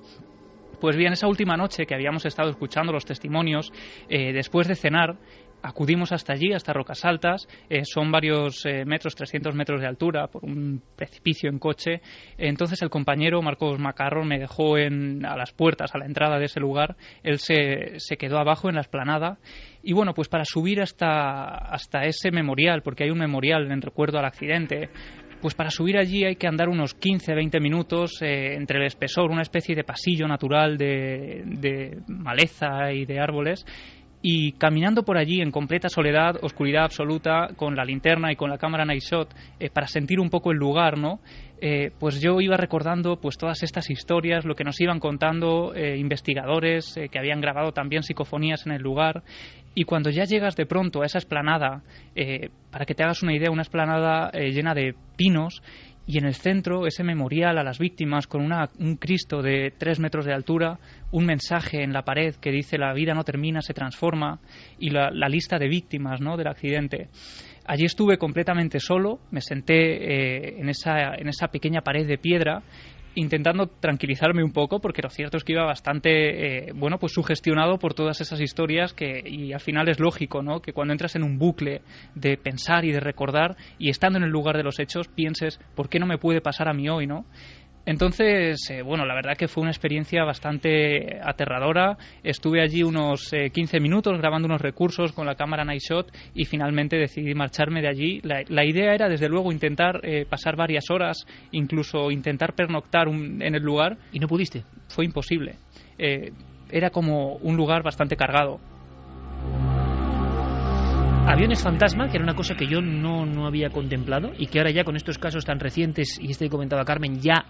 Pues bien, esa última noche que habíamos estado escuchando los testimonios, después de cenar, acudimos hasta allí, hasta Rocas Altas. Son varios metros, 300 metros de altura, por un precipicio en coche. Entonces el compañero Marcos Macarro me dejó a las puertas, a la entrada de ese lugar. Él se quedó abajo en la explanada. Y bueno, pues para subir hasta ese memorial, porque hay un memorial en recuerdo al accidente, pues para subir allí hay que andar unos 15-20 minutos entre el espesor, una especie de pasillo natural de maleza y de árboles. Y caminando por allí en completa soledad, oscuridad absoluta, con la linterna y con la cámara Night Shot, para sentir un poco el lugar, ¿no? Pues yo iba recordando pues todas estas historias, lo que nos iban contando investigadores que habían grabado también psicofonías en el lugar. Y cuando ya llegas de pronto a esa explanada, para que te hagas una idea, una explanada llena de pinos, y en el centro ese memorial a las víctimas con un Cristo de 3 metros de altura, un mensaje en la pared que dice la vida no termina, se transforma, y la lista de víctimas, ¿no?, del accidente. Allí estuve completamente solo, me senté en esa pequeña pared de piedra, intentando tranquilizarme un poco, porque lo cierto es que iba bastante pues sugestionado por todas esas historias y al final es lógico, ¿no?, que cuando entras en un bucle de pensar y de recordar y estando en el lugar de los hechos pienses, ¿por qué no me puede pasar a mí hoy, no? Entonces, la verdad que fue una experiencia bastante aterradora. Estuve allí unos 15 minutos grabando unos recursos con la cámara Night Shot y finalmente decidí marcharme de allí. La idea era, desde luego, intentar pasar varias horas, incluso intentar pernoctar en el lugar. ¿Y no pudiste? Fue imposible. Era como un lugar bastante cargado. Aviones fantasma, que era una cosa que yo no había contemplado y que ahora ya con estos casos tan recientes y que comentaba Carmen ya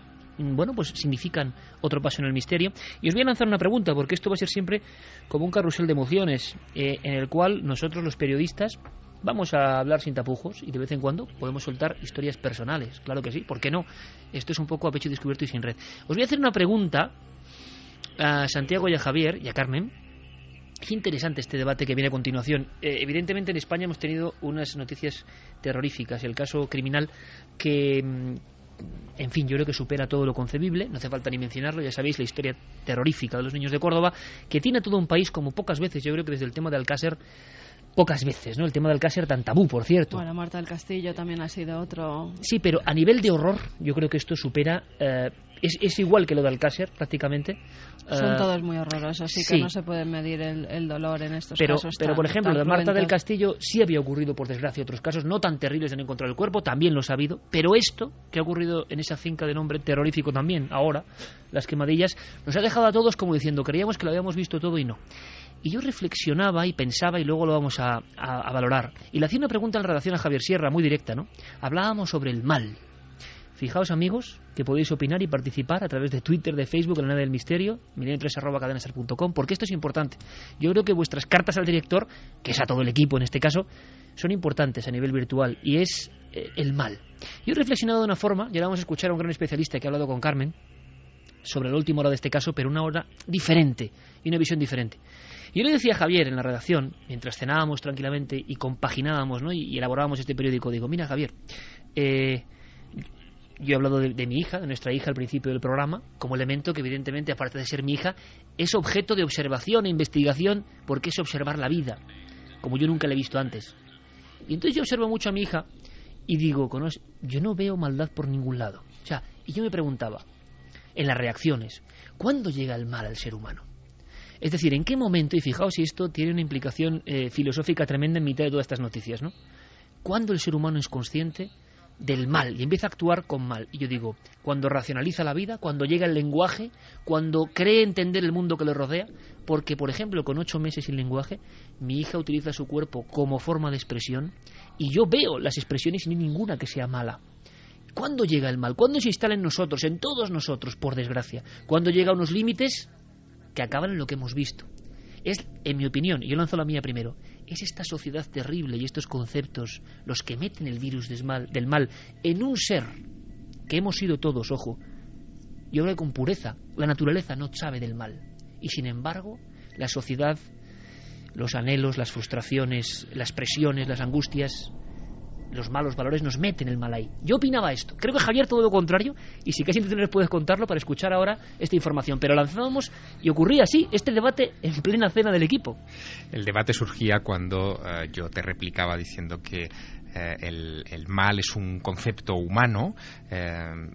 pues significan otro paso en el misterio. Y os voy a lanzar una pregunta, porque esto va a ser siempre como un carrusel de emociones, en el cual nosotros los periodistas vamos a hablar sin tapujos y de vez en cuando podemos soltar historias personales. Claro que sí, ¿por qué no? Esto es un poco a pecho descubierto y sin red. Os voy a hacer una pregunta a Santiago y a Javier y a Carmen. Qué interesante este debate que viene a continuación. Evidentemente en España hemos tenido unas noticias terroríficas. El caso criminal que, en fin, yo creo que supera todo lo concebible. No hace falta ni mencionarlo. Ya sabéis la historia terrorífica de los niños de Córdoba, que tiene a todo un país como pocas veces. Yo creo que desde el tema de Alcácer, pocas veces, ¿no? El tema de Alcácer tan tabú, por cierto. Bueno, Marta del Castillo también ha sido otro. Sí, pero a nivel de horror, yo creo que esto supera. Es igual que lo de Alcácer, prácticamente. Son todos muy horrorosos, así que no se puede medir el dolor en estos casos. Pero, por ejemplo, lo de Marta del Castillo sí había ocurrido, por desgracia, otros casos no tan terribles de no encontrar el cuerpo, también lo ha habido, pero esto, que ha ocurrido en esa finca de nombre terrorífico también, ahora, las quemadillas, nos ha dejado a todos como diciendo, creíamos que lo habíamos visto todo y no. Y yo reflexionaba y pensaba, y luego lo vamos a valorar. Y le hacía una pregunta en relación a Javier Sierra, muy directa, ¿no? Hablábamos sobre el mal. Fijaos, amigos, que podéis opinar y participar a través de Twitter, de Facebook, en la nave del misterio, milenio3@cadenaser.com, porque esto es importante. Yo creo que vuestras cartas al director, que es a todo el equipo en este caso, son importantes a nivel virtual, y es el mal. Yo he reflexionado de una forma, y ahora vamos a escuchar a un gran especialista que ha hablado con Carmen sobre la última hora de este caso, pero una hora diferente y una visión diferente. Yo le decía a Javier en la redacción, mientras cenábamos tranquilamente y compaginábamos, ¿no?, y elaborábamos este periódico, digo, mira, Javier, yo he hablado de mi hija, de nuestra hija al principio del programa, como elemento que evidentemente, aparte de ser mi hija, es objeto de observación e investigación, porque es observar la vida, como yo nunca la he visto antes. Y entonces yo observo mucho a mi hija y digo, yo no veo maldad por ningún lado. O sea, y yo me preguntaba, en las reacciones, ¿cuándo llega el mal al ser humano? Es decir, ¿en qué momento? Y fijaos si esto tiene una implicación filosófica tremenda en mitad de todas estas noticias, ¿no? ¿Cuándo el ser humano es consciente del mal y empieza a actuar con mal? Y yo digo, cuando racionaliza la vida, cuando llega el lenguaje, cuando cree entender el mundo que le rodea, porque, por ejemplo, con 8 meses sin lenguaje, mi hija utiliza su cuerpo como forma de expresión y yo veo las expresiones y no hay ninguna que sea mala. ¿Cuándo llega el mal? ¿Cuándo se instala en nosotros, en todos nosotros, por desgracia? ¿Cuándo llega a unos límites que acaban en lo que hemos visto? Es, en mi opinión, y yo lanzo la mía primero, es esta sociedad terrible y estos conceptos los que meten el virus del mal en un ser que hemos sido todos, ojo. Yo creo que con pureza, la naturaleza no sabe del mal. Y sin embargo, la sociedad, los anhelos, las frustraciones, las presiones, las angustias, los malos valores nos meten el mal ahí. Yo opinaba esto. Creo que Javier todo lo contrario, y si casi no puedes contarlo para escuchar ahora esta información. Pero lanzábamos y ocurría así, este debate en plena cena del equipo. El debate surgía cuando yo te replicaba diciendo que el mal es un concepto humano,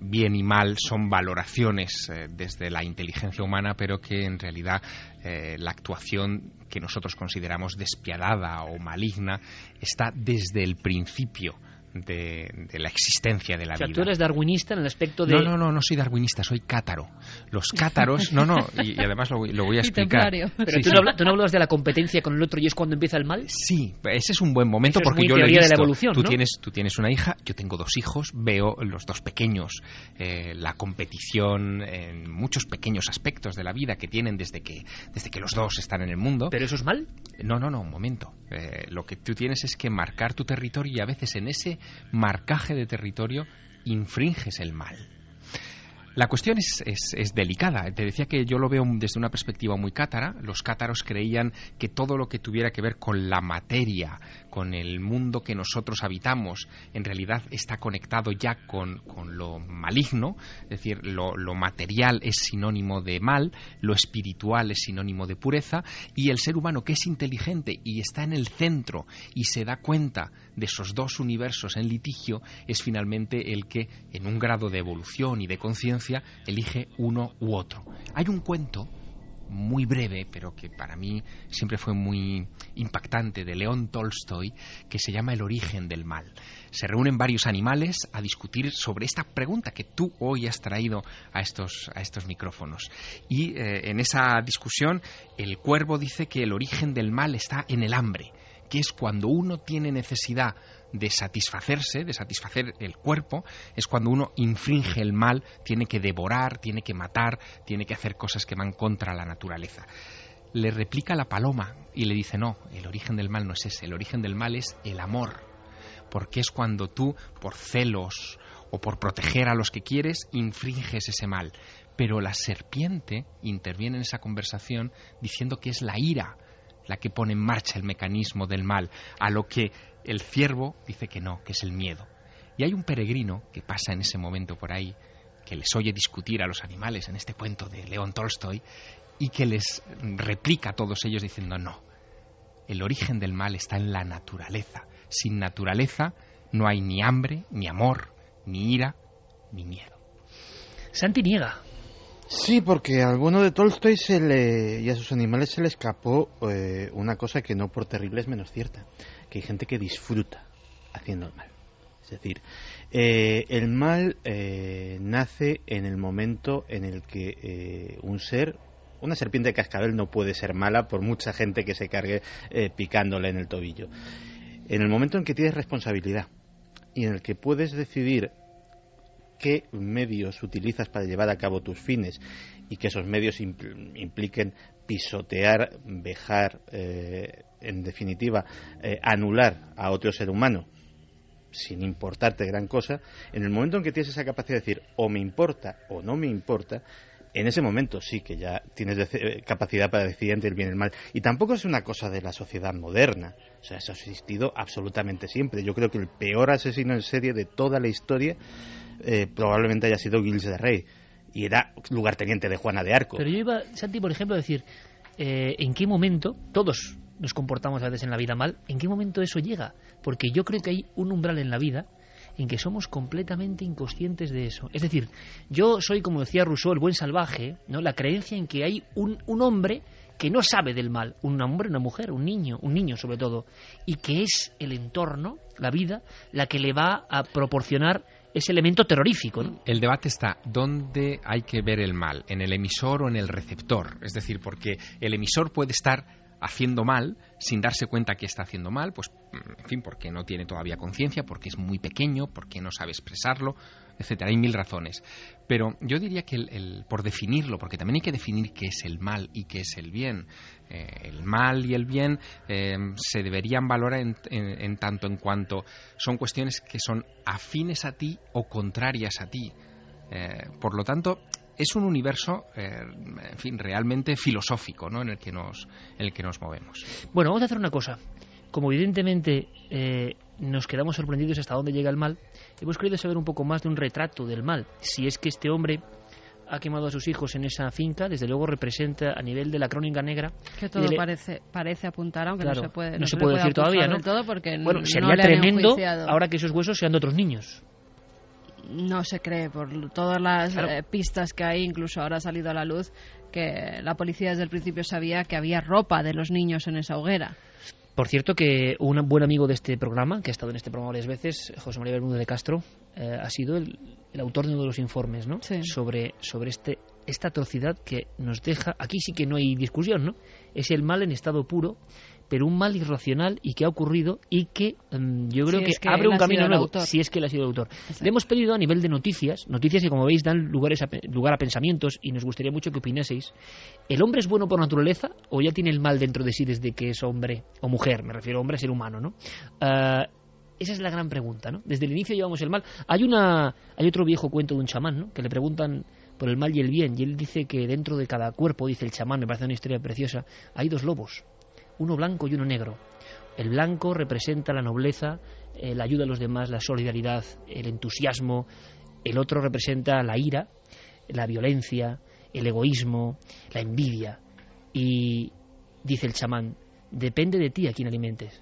bien y mal son valoraciones desde la inteligencia humana, pero que en realidad la actuación que nosotros consideramos despiadada o maligna está desde el principio de la existencia de la vida. Tú eres darwinista en el aspecto de... No soy darwinista, soy cátaro. Los cátaros, y además lo voy a explicar. Pero tú no hablas de la competencia con el otro y es cuando empieza el mal. Sí, ese es un buen momento eso porque es muy yo lo he teoría visto. De la evolución, Tú tienes una hija, yo tengo 2 hijos, veo los 2 pequeños, la competición en muchos pequeños aspectos de la vida que tienen desde que los 2 están en el mundo. ¿Pero eso es mal? No, un momento. Lo que tú tienes es que marcar tu territorio y a veces en ese marcaje de territorio infringes el mal. La cuestión es delicada. Te decía que yo lo veo desde una perspectiva muy cátara. Los cátaros creían que todo lo que tuviera que ver con la materia, con el mundo que nosotros habitamos, en realidad está conectado ya con lo maligno. Es decir, lo material es sinónimo de mal, lo espiritual es sinónimo de pureza, y el ser humano, que es inteligente y está en el centro y se da cuenta de esos 2 universos en litigio, es finalmente el que, en un grado de evolución y de conciencia, elige uno u otro. Hay un cuento muy breve, pero que para mí siempre fue muy impactante, de León Tolstoy, que se llama El origen del mal. Se reúnen varios animales a discutir sobre esta pregunta que tú hoy has traído a estos micrófonos. Y en esa discusión el cuervo dice que el origen del mal está en el hambre, que es cuando uno tiene necesidad de satisfacer el cuerpo, es cuando uno infringe el mal, tiene que devorar, tiene que matar, tiene que hacer cosas que van contra la naturaleza. Le replica la paloma y le dice, no, el origen del mal no es ese, el origen del mal es el amor, porque es cuando tú, por celos o por proteger a los que quieres, infringes ese mal. Pero la serpiente interviene en esa conversación diciendo que es la ira la que pone en marcha el mecanismo del mal, a lo que el ciervo dice que no, que es el miedo. Y hay un peregrino que pasa en ese momento por ahí, que les oye discutir a los animales en este cuento de León Tolstoy, y que les replica a todos ellos diciendo, no, el origen del mal está en la naturaleza. Sin naturaleza no hay ni hambre, ni amor, ni ira, ni miedo. Santi niega. Sí, porque a alguno de Tolstoy y a sus animales se le escapó una cosa que no por terrible es menos cierta, que hay gente que disfruta haciendo el mal. Es decir, el mal nace en el momento en el que una serpiente de cascabel no puede ser mala por mucha gente que se cargue picándole en el tobillo. En el momento en que tienes responsabilidad y en el que puedes decidir qué medios utilizas para llevar a cabo tus fines y que esos medios impliquen pisotear, vejar, en definitiva, anular a otro ser humano sin importarte gran cosa, en el momento en que tienes esa capacidad de decir o me importa o no me importa, en ese momento sí que ya tienes capacidad para decidir entre el bien y el mal. Y tampoco es una cosa de la sociedad moderna. O sea, eso ha existido absolutamente siempre. Yo creo que el peor asesino en serie de toda la historia probablemente haya sido Gilles de Rey. Y era lugarteniente de Juana de Arco. Pero yo iba, Santi, por ejemplo, a decir, ¿en qué momento todos nos comportamos a veces en la vida mal? ¿En qué momento eso llega? Porque yo creo que hay un umbral en la vida en que somos completamente inconscientes de eso. Es decir, yo soy, como decía Rousseau, el buen salvaje, ¿no? La creencia en que hay un hombre que no sabe del mal, un hombre, una mujer, un niño sobre todo, y que es el entorno, la vida, la que le va a proporcionar ese elemento terrorífico, ¿no? El debate está, ¿dónde hay que ver el mal? ¿En el emisor o en el receptor? Es decir, porque el emisor puede estar haciendo mal sin darse cuenta que está haciendo mal, pues, en fin, porque no tiene todavía conciencia, porque es muy pequeño, porque no sabe expresarlo, etcétera. Hay mil razones. Pero yo diría que por definirlo, porque también hay que definir qué es el mal y qué es el bien. El mal y el bien se deberían valorar en tanto en cuanto son cuestiones que son afines a ti o contrarias a ti. Por lo tanto, es un universo, en fin, realmente filosófico, ¿no? en el que nos movemos. Bueno, vamos a hacer una cosa. Como evidentemente nos quedamos sorprendidos hasta dónde llega el mal, hemos querido saber un poco más de un retrato del mal. Si es que este hombre ha quemado a sus hijos en esa finca, desde luego representa a nivel de la crónica negra. Que todo parece apuntar, aunque claro, no se puede decir todavía, ¿no? Del todo porque bueno, sería no le tremendo ahora que esos huesos sean de otros niños. No se cree, por todas las pistas que hay, incluso ahora ha salido a la luz que la policía desde el principio sabía que había ropa de los niños en esa hoguera. Por cierto que un buen amigo de este programa, que ha estado en este programa varias veces, José María Bermúdez de Castro, ha sido el autor de uno de los informes, ¿no? Sí. sobre esta atrocidad que nos deja, aquí sí que no hay discusión, ¿no? Es el mal en estado puro, pero un mal irracional y que ha ocurrido y que yo creo que abre un camino nuevo, si es que él ha sido el autor. Exacto. Le hemos pedido a nivel de noticias que como veis dan lugar a pensamientos y nos gustaría mucho que opinaseis. ¿El hombre es bueno por naturaleza o ya tiene el mal dentro de sí desde que es hombre o mujer? Me refiero a hombre, a ser humano, ¿no? Esa es la gran pregunta, ¿no? Desde el inicio llevamos el mal. Hay otro viejo cuento de un chamán, ¿no? Que le preguntan por el mal y el bien y él dice que dentro de cada cuerpo, dice el chamán, me parece una historia preciosa, hay 2 lobos, uno blanco y uno negro. El blanco representa la nobleza, la ayuda a los demás, la solidaridad, el entusiasmo. El otro representa la ira, la violencia, el egoísmo, la envidia. Y dice el chamán, depende de ti a quién alimentes.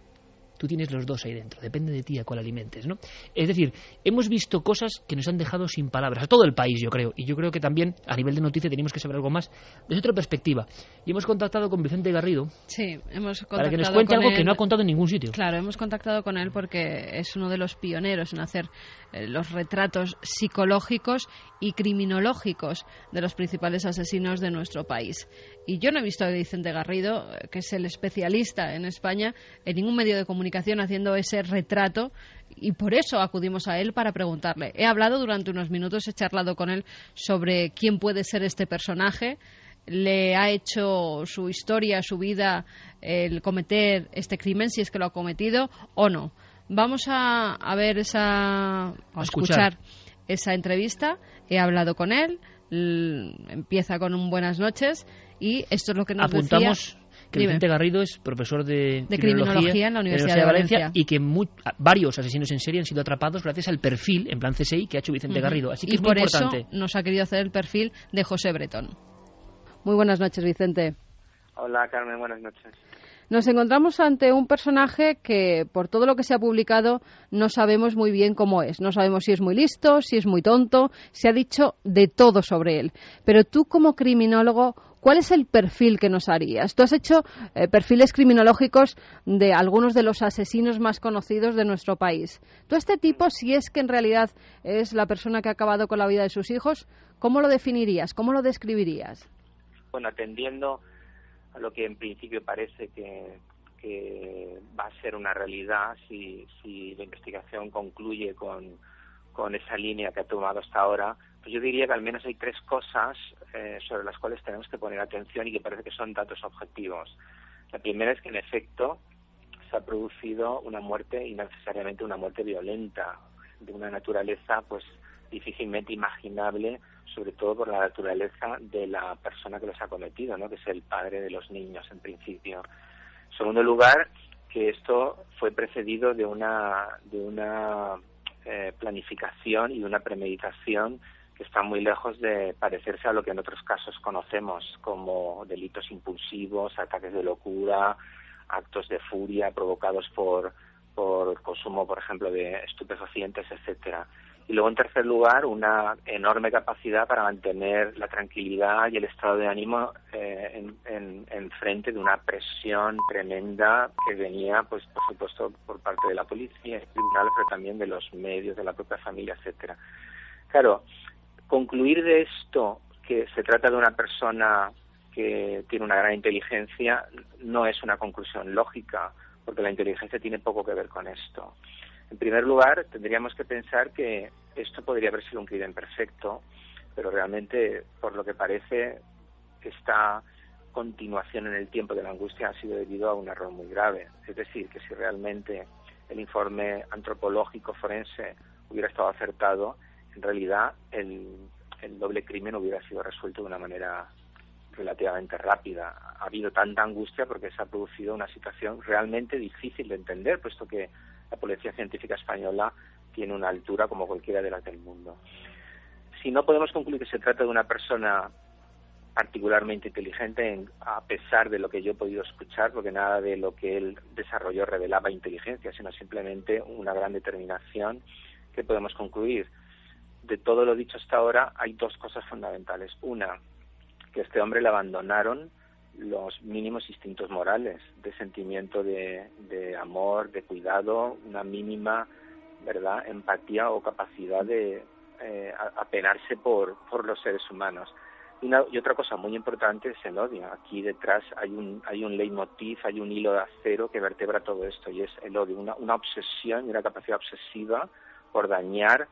Tú tienes los 2 ahí dentro, depende de ti a cuál alimentes, ¿no? Es decir, hemos visto cosas que nos han dejado sin palabras, a todo el país, yo creo, y yo creo que también a nivel de noticia tenemos que saber algo más desde otra perspectiva. Y hemos contactado con Vicente Garrido, sí, hemos contactado para que nos cuente algo él, que no ha contado en ningún sitio. Claro, hemos contactado con él porque es uno de los pioneros en hacer los retratos psicológicos y criminológicos de los principales asesinos de nuestro país. Y yo no he visto a Vicente Garrido, que es el especialista en España, en ningún medio de comunicación haciendo ese retrato, y por eso acudimos a él para preguntarle. He hablado durante unos minutos, he charlado con él sobre quién puede ser este personaje. Le ha hecho su historia, su vida, el cometer este crimen, si es que lo ha cometido o no. Vamos a ver a escuchar esa entrevista. He hablado con él, empieza con un buenas noches y esto es lo que nos apuntamos decía. Que Vicente Garrido es profesor de criminología en la Universidad de Valencia y que varios asesinos en serie han sido atrapados gracias al perfil en plan CSI que ha hecho Vicente Garrido. Así que y es muy por importante. Eso nos ha querido hacer el perfil de José Bretón. Muy buenas noches, Vicente. Hola, Carmen, buenas noches. Nos encontramos ante un personaje que, por todo lo que se ha publicado, no sabemos muy bien cómo es. No sabemos si es muy listo, si es muy tonto. Se ha dicho de todo sobre él. Pero tú, como criminólogo, ¿cuál es el perfil que nos harías? Tú has hecho perfiles criminológicos de algunos de los asesinos más conocidos de nuestro país. Tú, este tipo, si es que en realidad es la persona que ha acabado con la vida de sus hijos, ¿cómo lo definirías? ¿Cómo lo describirías? Bueno, atendiendo a lo que en principio parece que va a ser una realidad si la investigación concluye con esa línea que ha tomado hasta ahora, pues yo diría que al menos hay 3 cosas sobre las cuales tenemos que poner atención y que parece que son datos objetivos. La primera es que en efecto se ha producido una muerte, y no necesariamente una muerte violenta, de una naturaleza pues difícilmente imaginable, sobre todo por la naturaleza de la persona que los ha cometido, ¿no? Que es el padre de los niños en principio. En segundo lugar, que esto fue precedido de una planificación y de una premeditación que está muy lejos de parecerse a lo que en otros casos conocemos como delitos impulsivos, ataques de locura, actos de furia provocados por consumo, por ejemplo, de estupefacientes, etcétera. Y luego, en tercer lugar, una enorme capacidad para mantener la tranquilidad y el estado de ánimo en frente de una presión tremenda que venía, pues por supuesto, por parte de la policía, del tribunal, pero también de los medios, de la propia familia, etcétera. Claro, concluir de esto que se trata de una persona que tiene una gran inteligencia no es una conclusión lógica, porque la inteligencia tiene poco que ver con esto. En primer lugar, tendríamos que pensar que esto podría haber sido un crimen perfecto, pero realmente, por lo que parece, esta continuación en el tiempo de la angustia ha sido debido a un error muy grave. Es decir, que si realmente el informe antropológico forense hubiera estado acertado, en realidad el doble crimen hubiera sido resuelto de una manera relativamente rápida. Ha habido tanta angustia porque se ha producido una situación realmente difícil de entender, puesto que la Policía Científica Española tiene una altura como cualquiera de las del mundo. Si no podemos concluir que se trata de una persona particularmente inteligente, a pesar de lo que yo he podido escuchar, porque nada de lo que él desarrolló revelaba inteligencia, sino simplemente una gran determinación, ¿qué podemos concluir? De todo lo dicho hasta ahora, hay 2 cosas fundamentales. Una, que este hombre le abandonaron los mínimos instintos morales, de sentimiento de amor, de cuidado, una mínima, ¿verdad?, empatía o capacidad de apenarse por los seres humanos. Y otra cosa muy importante es el odio. Aquí detrás hay un leitmotiv, hay un hilo de acero que vertebra todo esto, y es el odio, una obsesión y una capacidad obsesiva por dañar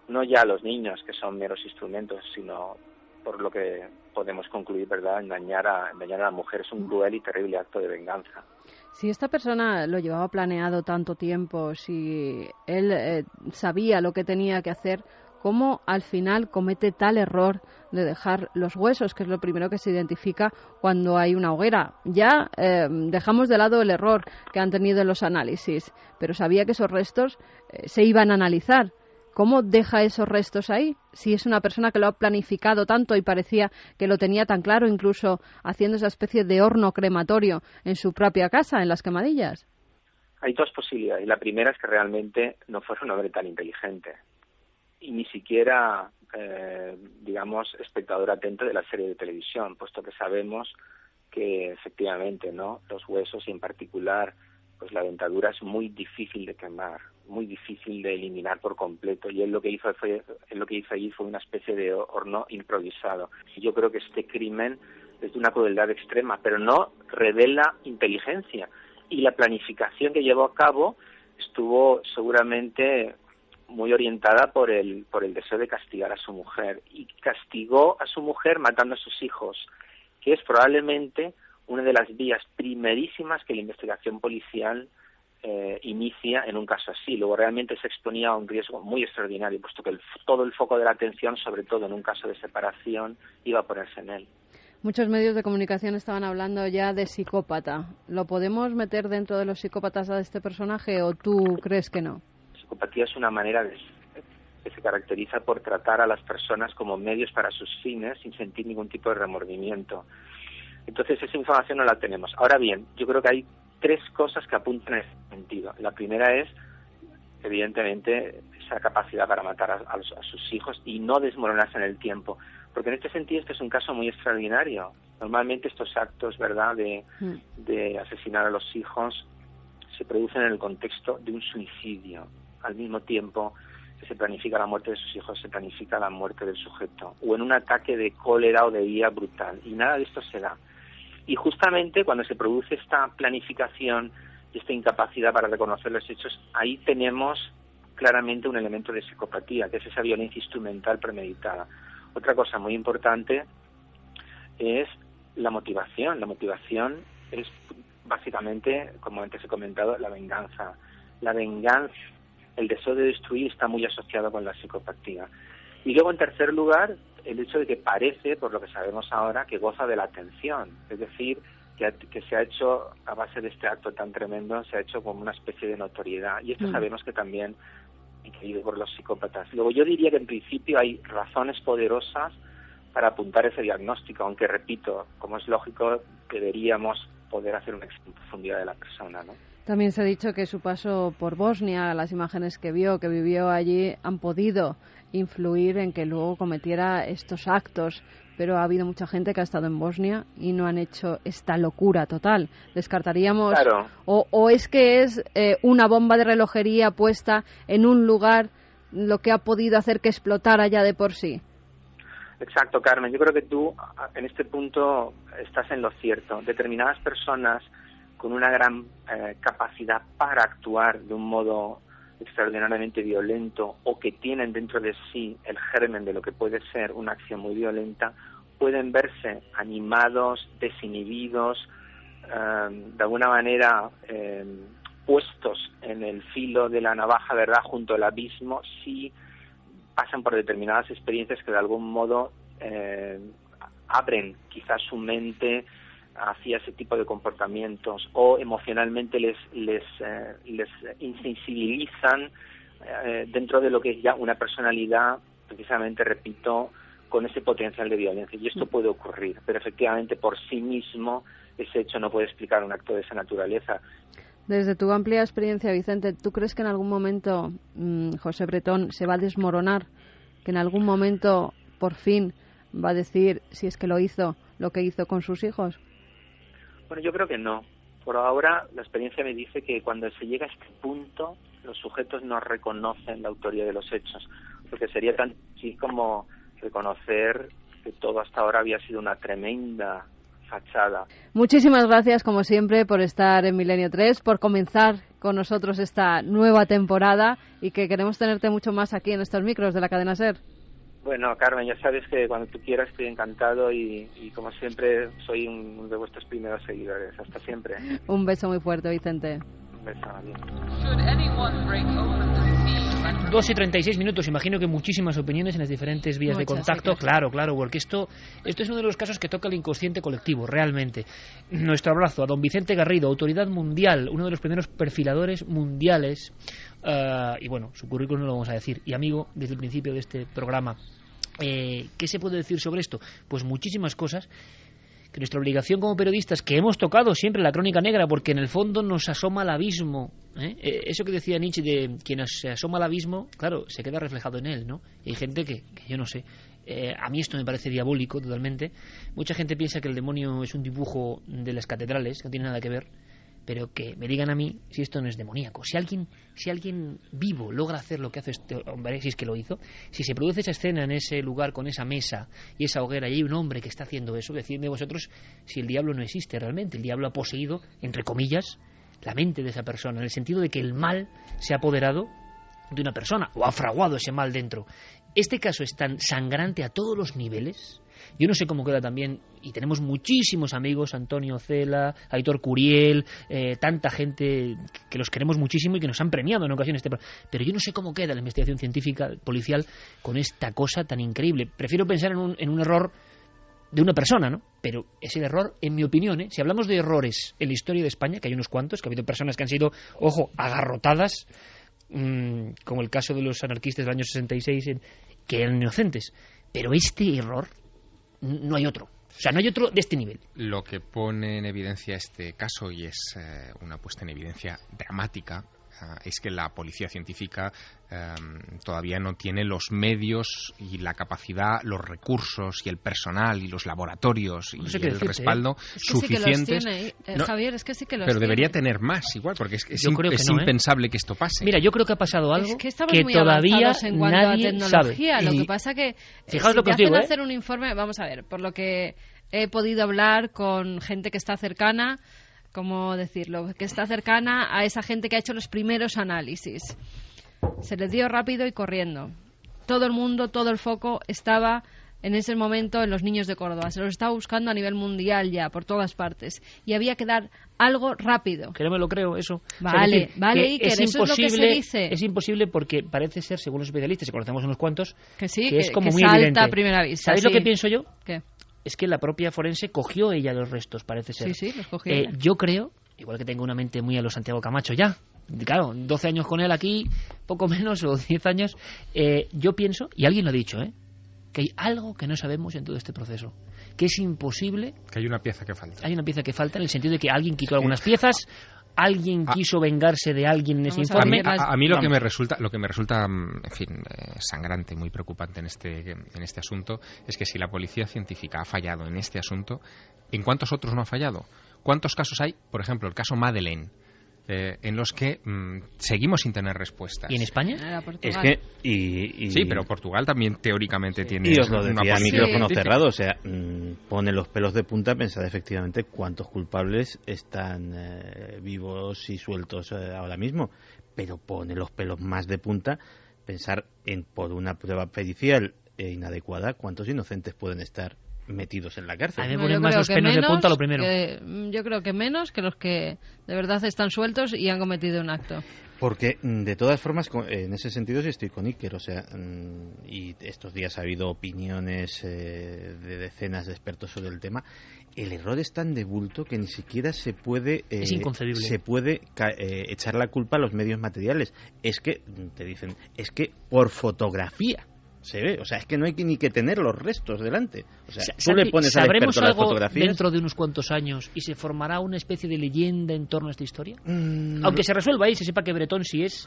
no ya a los niños, que son meros instrumentos, sino, por lo que podemos concluir, ¿verdad?, en dañar a la mujer. Es un cruel y terrible acto de venganza. Si esta persona lo llevaba planeado tanto tiempo, si él sabía lo que tenía que hacer, ¿cómo al final comete tal error de dejar los huesos, que es lo primero que se identifica cuando hay una hoguera? Ya dejamos de lado el error que han tenido en los análisis, pero sabía que esos restos se iban a analizar. ¿Cómo deja esos restos ahí? Si es una persona que lo ha planificado tanto y parecía que lo tenía tan claro, incluso haciendo esa especie de horno crematorio en su propia casa, en Las Quemadillas. Hay dos posibilidades. Y la primera es que realmente no fuera un hombre tan inteligente y ni siquiera, digamos, espectador atento de la serie de televisión, puesto que sabemos que efectivamente, ¿no?, los huesos y en particular pues la dentadura es muy difícil de quemar, muy difícil de eliminar por completo, y él lo que hizo allí fue una especie de horno improvisado. Y yo creo que este crimen es de una crueldad extrema, pero no revela inteligencia, y la planificación que llevó a cabo estuvo seguramente muy orientada por el deseo de castigar a su mujer, y castigó a su mujer matando a sus hijos, que es probablemente una de las vías primerísimas que la investigación policial inicia en un caso así. Luego realmente se exponía a un riesgo muy extraordinario, puesto que todo el foco de la atención, sobre todo en un caso de separación, iba a ponerse en él. Muchos medios de comunicación estaban hablando ya de psicópata. ¿Lo podemos meter dentro de los psicópatas a este personaje o tú crees que no? La psicopatía es una manera que se caracteriza por tratar a las personas como medios para sus fines sin sentir ningún tipo de remordimiento. Entonces esa información no la tenemos. Ahora bien, yo creo que hay tres cosas que apuntan en ese sentido. La primera es, evidentemente, esa capacidad para matar a sus hijos y no desmoronarse en el tiempo. Porque en este sentido este es un caso muy extraordinario. Normalmente estos actos, ¿verdad?, de asesinar a los hijos se producen en el contexto de un suicidio. Al mismo tiempo que se planifica la muerte de sus hijos, se planifica la muerte del sujeto, o en un ataque de cólera o de ira brutal. Y nada de esto se da. Y justamente cuando se produce esta planificación y esta incapacidad para reconocer los hechos, ahí tenemos claramente un elemento de psicopatía, que es esa violencia instrumental premeditada. Otra cosa muy importante es la motivación. La motivación es básicamente, como antes he comentado, la venganza. La venganza, el deseo de destruir, está muy asociado con la psicopatía. Y luego, en tercer lugar, el hecho de que parece, por lo que sabemos ahora, que goza de la atención. Es decir, que se ha hecho, a base de este acto tan tremendo, se ha hecho como una especie de notoriedad. Y esto sabemos que también hay que ir por los psicópatas. Luego, yo diría que en principio hay razones poderosas para apuntar ese diagnóstico, aunque, repito, como es lógico, deberíamos poder hacer una examen en profundidad de la persona, ¿no? También se ha dicho que su paso por Bosnia, las imágenes que vivió allí, han podido influir en que luego cometiera estos actos, pero ha habido mucha gente que ha estado en Bosnia y no han hecho esta locura total. Descartaríamos, claro. o es que es una bomba de relojería puesta en un lugar lo que ha podido hacer que explotara ya de por sí. Exacto, Carmen. Yo creo que tú en este punto estás en lo cierto. Determinadas personas con una gran capacidad para actuar de un modo extraordinariamente violento, o que tienen dentro de sí el germen de lo que puede ser una acción muy violenta, pueden verse animados, desinhibidos, de alguna manera puestos en el filo de la navaja, ¿verdad?, junto al abismo, si pasan por determinadas experiencias que de algún modo abren quizás su mente hacia ese tipo de comportamientos, o emocionalmente les insensibilizan dentro de lo que es ya una personalidad, precisamente, repito, con ese potencial de violencia. Y esto puede ocurrir, pero efectivamente por sí mismo ese hecho no puede explicar un acto de esa naturaleza. Desde tu amplia experiencia, Vicente, ¿tú crees que en algún momento José Bretón se va a desmoronar? ¿Que en algún momento, por fin, va a decir, si es que lo hizo, lo que hizo con sus hijos? Bueno, yo creo que no. Por ahora, la experiencia me dice que cuando se llega a este punto, los sujetos no reconocen la autoría de los hechos, porque sería tan así como reconocer que todo hasta ahora había sido una tremenda fachada. Muchísimas gracias, como siempre, por estar en Milenio 3, por comenzar con nosotros esta nueva temporada y que queremos tenerte mucho más aquí en estos micros de la cadena SER. Bueno, Carmen, ya sabes que cuando tú quieras estoy encantado y como siempre soy uno de vuestros primeros seguidores. Hasta siempre. Un beso muy fuerte, Vicente. Un beso, adiós. 2:36, imagino que muchísimas opiniones en las diferentes vías de contacto. Claro, porque esto es uno de los casos que toca el inconsciente colectivo, realmente. Nuestro abrazo a don Vicente Garrido, autoridad mundial, uno de los primeros perfiladores mundiales, y bueno, su currículum no lo vamos a decir, y amigo desde el principio de este programa. ¿Qué se puede decir sobre esto? Pues muchísimas cosas, que nuestra obligación como periodistas, que hemos tocado siempre la crónica negra, porque en el fondo nos asoma al abismo, eso que decía Nietzsche de quien se asoma al abismo, claro, se queda reflejado en él, ¿no? Y hay gente que yo no sé, a mí esto me parece diabólico totalmente. Mucha gente piensa que el demonio es un dibujo de las catedrales, que no tiene nada que ver, pero que me digan a mí si esto no es demoníaco. Si alguien vivo logra hacer lo que hace este hombre, si es que lo hizo, si se produce esa escena en ese lugar con esa mesa y esa hoguera y hay un hombre que está haciendo eso, decidme vosotros si el diablo no existe realmente. El diablo ha poseído, entre comillas, la mente de esa persona, en el sentido de que el mal se ha apoderado de una persona o ha fraguado ese mal dentro. Este caso es tan sangrante a todos los niveles. Yo no sé cómo queda también, y tenemos muchísimos amigos, Antonio Cela, Aitor Curiel, tanta gente que los queremos muchísimo y que nos han premiado en ocasiones. Pero yo no sé cómo queda la investigación científica policial con esta cosa tan increíble. Prefiero pensar en un error de una persona, ¿no? Pero ese error, en mi opinión, si hablamos de errores en la historia de España, que hay unos cuantos, que ha habido personas que han sido, ojo, agarrotadas, como el caso de los anarquistas del año 66, que eran inocentes. Pero este error no hay otro. O sea, no hay otro de este nivel. Lo que pone en evidencia este caso, y es una puesta en evidencia dramática, es que la policía científica todavía no tiene los medios y la capacidad, los recursos y el personal y los laboratorios y el respaldo suficientes. Javier, es que sí que los pero debería tiene. tener más, igual, porque es impensable que esto pase. Mira, yo creo que ha pasado algo que todavía en cuanto nadie a tecnología. sabe. Lo que pasa que fijaos si lo que te os digo, hacen hacer un informe, vamos a ver, por lo que he podido hablar con gente que está cercana, ¿cómo decirlo?, que está cercana a esa gente que ha hecho los primeros análisis. Se les dio rápido y corriendo. Todo el mundo, todo el foco estaba en ese momento en los niños de Córdoba. Se los estaba buscando a nivel mundial ya, por todas partes. Y había que dar algo rápido. Que no me lo creo, eso. Vale, o sea, Iker, eso es lo que se dice. Es imposible porque parece ser, según los especialistas, y conocemos unos cuantos, que sí, que es como muy salta evidente. A primera vista. ¿Sabéis lo que pienso yo? ¿Qué? Es que la propia forense cogió ella los restos, parece ser. Sí, los cogió yo creo, igual que tengo una mente muy a los Santiago Camacho ya, claro, 12 años con él aquí, poco menos, o 10 años, yo pienso, y alguien lo ha dicho, que hay algo que no sabemos en todo este proceso, que es imposible. Que hay una pieza que falta. Hay una pieza que falta en el sentido de que alguien quitó algunas piezas, alguien quiso vengarse de alguien en ese informe. A mí lo que me resulta, en fin, sangrante, muy preocupante en este asunto, es que si la policía científica ha fallado en este asunto, ¿en cuántos otros no ha fallado? ¿Cuántos casos hay? Por ejemplo, el caso Madeleine, en los que seguimos sin tener respuestas. ¿Y en España? Es que sí, pero Portugal también teóricamente tiene. Y os lo decía a micrófono cerrado, o sea, pone los pelos de punta pensar efectivamente cuántos culpables están vivos y sueltos ahora mismo, pero pone los pelos más de punta pensar por una prueba pericial inadecuada cuántos inocentes pueden estar metidos en la cárcel. A mí me ponen más los pelos de punta lo primero. Yo creo que menos que los que de verdad están sueltos y han cometido un acto. Porque, de todas formas, en ese sentido sí estoy con Iker, o sea, y estos días ha habido opiniones de decenas de expertos sobre el tema. El error es tan de bulto que ni siquiera se puede... es inconcebible. Se puede echar la culpa a los medios materiales. Es que, te dicen, es que por fotografía se ve, o sea, es que no hay ni que tener los restos delante. O sea, tú le pones al experto las fotografías. Dentro de unos cuantos años y se formará una especie de leyenda en torno a esta historia. Aunque se resuelva ahí, se sepa que Bretón sí es.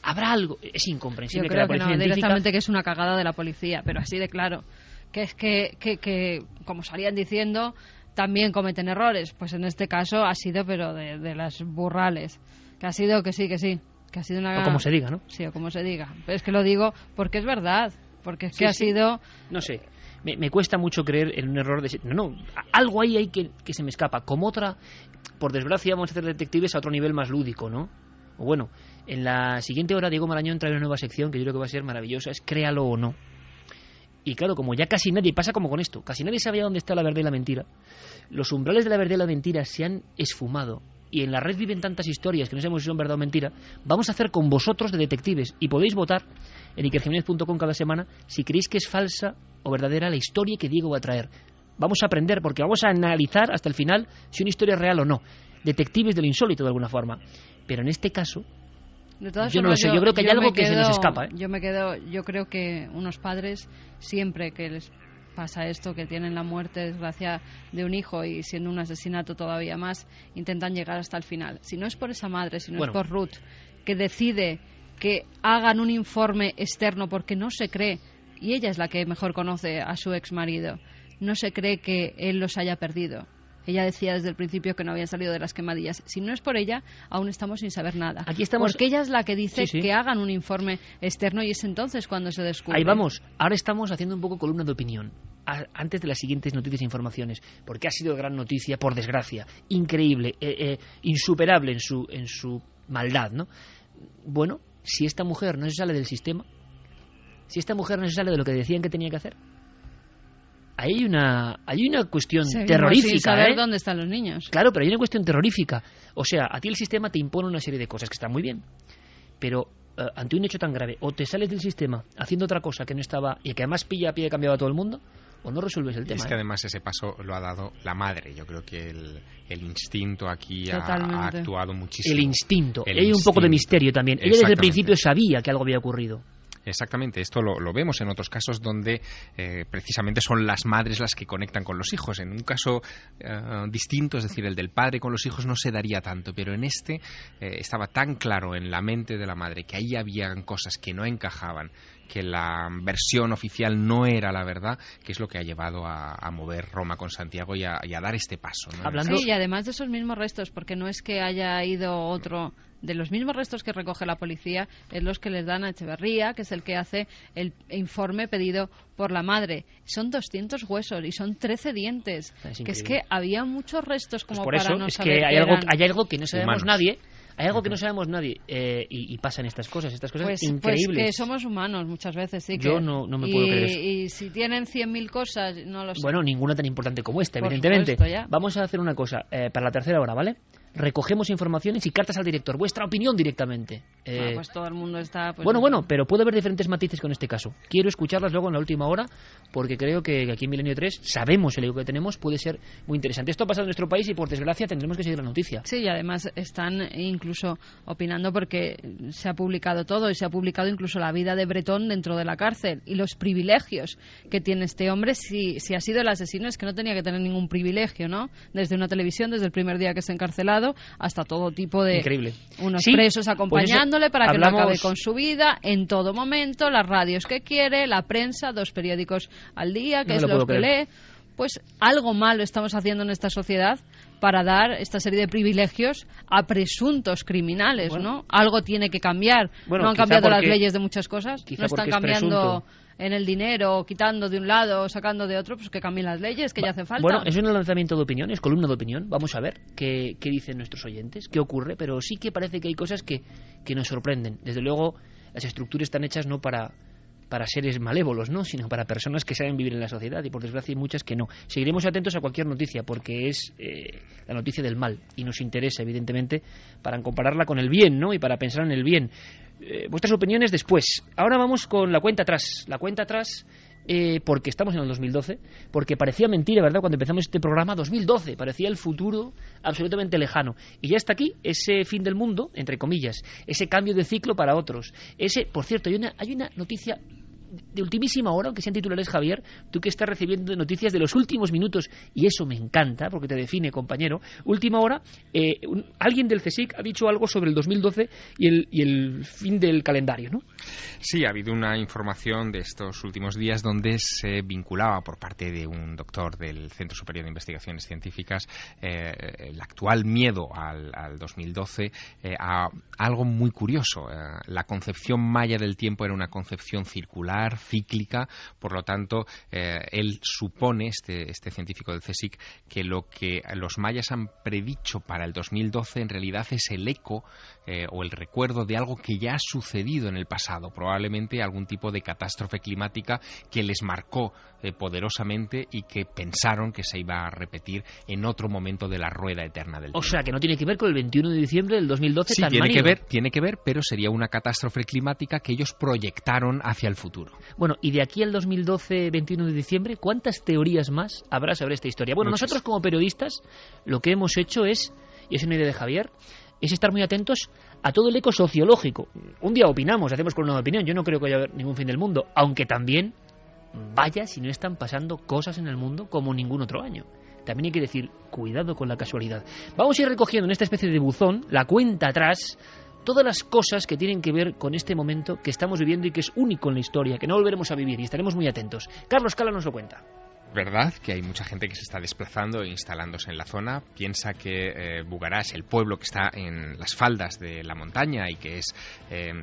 Habrá algo. Es incomprensible. Yo creo que la no, directamente que es una cagada de la policía, pero así de claro. Que es que como salían diciendo, también cometen errores. Pues en este caso ha sido, pero de las burrales. Que ha sido que sí. Que ha sido una... O como se diga, ¿no? Sí, o como se diga. Pero es que lo digo porque es verdad. Porque es que ha sido... No sé. Me cuesta mucho creer en un error de... No, algo ahí hay que se me escapa. Como otra... Por desgracia vamos a hacer detectives a otro nivel más lúdico, ¿no? O bueno, en la siguiente hora Diego Marañón trae una nueva sección que yo creo que va a ser maravillosa. Es Créalo o no. Y claro, como ya casi nadie... Pasa como con esto. Casi nadie sabía dónde está la verdad y la mentira. Los umbrales de la verdad y la mentira se han esfumado. Y en la red viven tantas historias que no sabemos si son verdad o mentira. Vamos a hacer con vosotros de detectives. Y podéis votar en ikerjimenez.com cada semana si creéis que es falsa o verdadera la historia que Diego va a traer. Vamos a aprender, porque vamos a analizar hasta el final si una historia es real o no. Detectives de lo insólito, de alguna forma. Pero en este caso, yo no lo sé. Yo creo que hay algo que se nos escapa, ¿eh? Yo creo que unos padres, siempre que les pasa esto, que tienen la muerte, desgracia, de un hijo y siendo un asesinato todavía más, intentan llegar hasta el final. Si no es por esa madre, si no es por Ruth, que decide que hagan un informe externo porque no se cree, y ella es la que mejor conoce a su exmarido, no se cree que él los haya perdido. Ella decía desde el principio que no habían salido de las quemadillas. Si no es por ella, aún estamos sin saber nada. Aquí estamos... Porque ella es la que dice que hagan un informe externo y es entonces cuando se descubre. Ahí vamos. Ahora estamos haciendo un poco columna de opinión. Antes de las siguientes noticias e informaciones. Porque ha sido gran noticia, por desgracia. Increíble. Insuperable en su maldad, ¿no? Bueno, si esta mujer no se sale del sistema, si esta mujer no se sale de lo que decían que tenía que hacer, hay una cuestión terrorífica. Sin saber dónde están los niños. Claro, pero hay una cuestión terrorífica. O sea, a ti el sistema te impone una serie de cosas que están muy bien, pero ante un hecho tan grave, o te sales del sistema haciendo otra cosa que no estaba y que además pilla a pie cambiado a todo el mundo, o no resuelves el tema. Es que además ese paso lo ha dado la madre. Yo creo que el instinto aquí ha actuado muchísimo. El instinto. Hay un poco de misterio también. Ella desde el principio sabía que algo había ocurrido. Exactamente, esto lo vemos en otros casos donde precisamente son las madres las que conectan con los hijos. En un caso distinto, es decir, el del padre con los hijos no se daría tanto, pero en este estaba tan claro en la mente de la madre que ahí habían cosas que no encajaban, que la versión oficial no era la verdad, que es lo que ha llevado a mover Roma con Santiago y a dar este paso, ¿no? Sí, y además de esos mismos restos, porque no es que haya ido otro... De los mismos restos que recoge la policía, es los que les dan a Echeverría, que es el que hace el informe pedido por la madre. Son 200 huesos y son 13 dientes. Que es que había muchos restos como pues para no es saber que hay algo que no sabemos humanos. nadie. Hay algo que no sabemos nadie y pasan estas cosas increíbles. Pues que somos humanos muchas veces, sí. Yo no me puedo creer eso. Y si tienen 100.000 cosas, no lo sé. Bueno, ninguna tan importante como esta, Por evidentemente. supuesto, vamos a hacer una cosa, para la tercera hora, ¿vale? Recogemos informaciones y cartas al director, vuestra opinión directamente. Pues todo el mundo está... Pues, bueno, pero puede haber diferentes matices con este caso. Quiero escucharlas luego en la última hora, porque creo que aquí en Milenio 3 sabemos el ego que tenemos, puede ser muy interesante. Esto ha pasado en nuestro país y por desgracia tendremos que seguir la noticia. Sí, y además están incluso opinando porque se ha publicado todo y se ha publicado incluso la vida de Bretón dentro de la cárcel y los privilegios que tiene este hombre. Si ha sido el asesino, es que no tenía que tener ningún privilegio, ¿no? Desde una televisión, desde el primer día que se ha encarcelado, hasta todo tipo de... Increíble. Unos presos acompañándole para que no acabe con su vida en todo momento, las radios que quiere, la prensa, 2 periódicos al día, que es lo que lee. Pues algo malo estamos haciendo en esta sociedad para dar esta serie de privilegios a presuntos criminales, ¿no? Algo tiene que cambiar. No han cambiado las leyes de muchas cosas, no están cambiando en el dinero, quitando de un lado, sacando de otro, pues que cambien las leyes, que ya hace falta. Bueno, es un lanzamiento de opinión, es columna de opinión. Vamos a ver qué dicen nuestros oyentes, qué ocurre, pero sí que parece que hay cosas que nos sorprenden. Desde luego, las estructuras están hechas no para seres malévolos, ¿no?, sino para personas que saben vivir en la sociedad, y por desgracia hay muchas que no. Seguiremos atentos a cualquier noticia, porque es la noticia del mal, y nos interesa, evidentemente, para compararla con el bien, ¿no?, y para pensar en el bien. Vuestras opiniones después. Ahora vamos con la cuenta atrás. La cuenta atrás, porque estamos en el 2012, porque parecía mentira, ¿verdad?, cuando empezamos este programa, 2012, parecía el futuro absolutamente lejano. Y ya está aquí ese fin del mundo, entre comillas, ese cambio de ciclo para otros. Por cierto, hay una noticia de ultimísima hora, aunque sean titulares, Javier, tú que estás recibiendo noticias de los últimos minutos, y eso me encanta, porque te define, compañero. Última hora, alguien del CSIC ha dicho algo sobre el 2012 y el fin del calendario, ¿no? Sí, ha habido una información de estos últimos días donde se vinculaba por parte de un doctor del Centro Superior de Investigaciones Científicas el actual miedo al 2012 a algo muy curioso. La concepción maya del tiempo era una concepción circular, cíclica, por lo tanto, él supone, este científico del CSIC, que lo que los mayas han predicho para el 2012 en realidad es el eco o el recuerdo de algo que ya ha sucedido en el pasado, probablemente algún tipo de catástrofe climática que les marcó poderosamente y que pensaron que se iba a repetir en otro momento de la rueda eterna del tiempo. O sea, que no tiene que ver con el 21 de diciembre del 2012 sí, tan tiene manido. que ver, pero sería una catástrofe climática que ellos proyectaron hacia el futuro. Bueno, y de aquí al 2012, 21 de diciembre, ¿cuántas teorías más habrá sobre esta historia? Bueno, Muchas. Nosotros como periodistas lo que hemos hecho es, y es una idea de Javier, es estar muy atentos a todo el eco sociológico. Un día opinamos, hacemos con una opinión. Yo no creo que haya ningún fin del mundo, aunque también, vaya si no están pasando cosas en el mundo como ningún otro año. También hay que decir, cuidado con la casualidad. Vamos a ir recogiendo en esta especie de buzón la cuenta atrás, todas las cosas que tienen que ver con este momento que estamos viviendo y que es único en la historia, que no volveremos a vivir, y estaremos muy atentos. Carlos Cala nos lo cuenta. Verdad que hay mucha gente que se está desplazando e instalándose en la zona. Piensa que Bugará es el pueblo que está en las faldas de la montaña y que es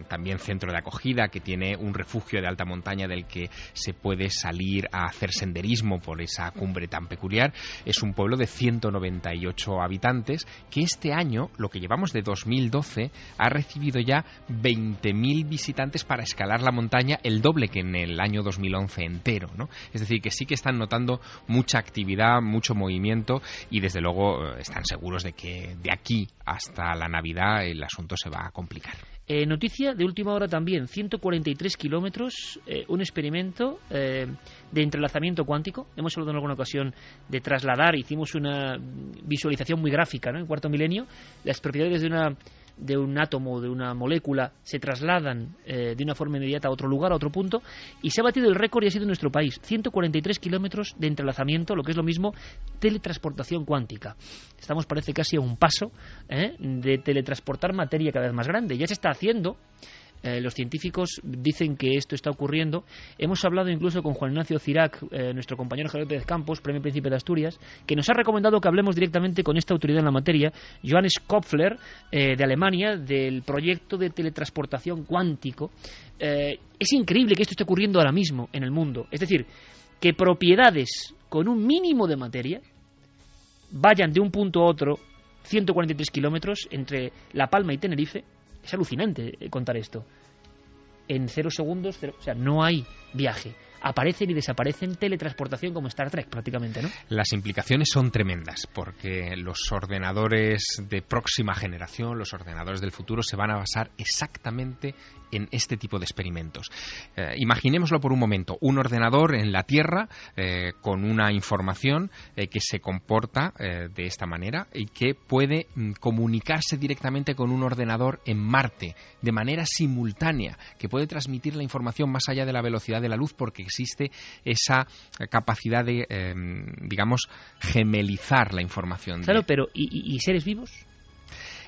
también centro de acogida, que tiene un refugio de alta montaña del que se puede salir a hacer senderismo por esa cumbre tan peculiar. Es un pueblo de 198 habitantes que este año, lo que llevamos de 2012, ha recibido ya 20.000 visitantes para escalar la montaña, el doble que en el año 2011 entero, ¿no? Es decir, que sí que están notando mucha actividad, mucho movimiento, y desde luego están seguros de que de aquí hasta la Navidad el asunto se va a complicar. Noticia de última hora también, 143 kilómetros, un experimento de entrelazamiento cuántico. Hemos hablado en alguna ocasión de trasladar, hicimos una visualización muy gráfica, ¿no? En Cuarto Milenio, las propiedades de un átomo, de una molécula, se trasladan de una forma inmediata a otro lugar, a otro punto, y se ha batido el récord y ha sido en nuestro país. 143 kilómetros de entrelazamiento, lo que es lo mismo, teletransportación cuántica. Estamos, parece, casi a un paso de teletransportar materia cada vez más grande. Ya se está haciendo. Los científicos dicen que esto está ocurriendo. Hemos hablado incluso con Juan Ignacio Cirac, nuestro compañero Javier Pérez Campos, Premio Príncipe de Asturias, que nos ha recomendado que hablemos directamente con esta autoridad en la materia, Johannes Kopfler, de Alemania, del proyecto de teletransportación cuántico. Es increíble que esto esté ocurriendo ahora mismo en el mundo. Es decir, que propiedades con un mínimo de materia vayan de un punto a otro 143 kilómetros entre La Palma y Tenerife. Es alucinante contar esto. En 0 segundos, o sea, no hay viaje. Aparecen y desaparecen, teletransportación como Star Trek prácticamente, ¿no? Las implicaciones son tremendas, porque los ordenadores de próxima generación, los ordenadores del futuro, se van a basar exactamente en este tipo de experimentos. Imaginémoslo por un momento, un ordenador en la Tierra con una información que se comporta de esta manera y que puede comunicarse directamente con un ordenador en Marte de manera simultánea, que puede transmitir la información más allá de la velocidad de la luz, porque existe esa capacidad de, digamos, gemelizar la información. Claro, pero ¿y seres vivos?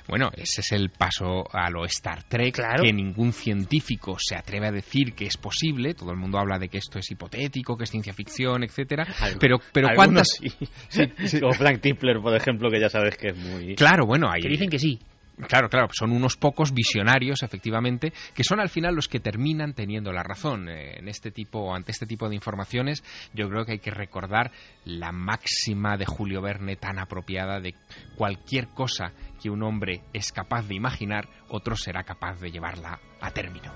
Bueno, ese es el paso a lo Star Trek, claro, que ningún científico se atreve a decir que es posible. Todo el mundo habla de que esto es hipotético, que es ciencia ficción, etcétera. Pero ¿cuántas? Sí. Sí. Como Frank Tipler, por ejemplo, que ya sabes que es muy... Claro, bueno, hay... Que dicen que sí. Claro, son unos pocos visionarios, efectivamente, que son al final los que terminan teniendo la razón. Ante este tipo de informaciones, yo creo que hay que recordar la máxima de Julio Verne tan apropiada de cualquier cosa que un hombre es capaz de imaginar, otro será capaz de llevarla a término.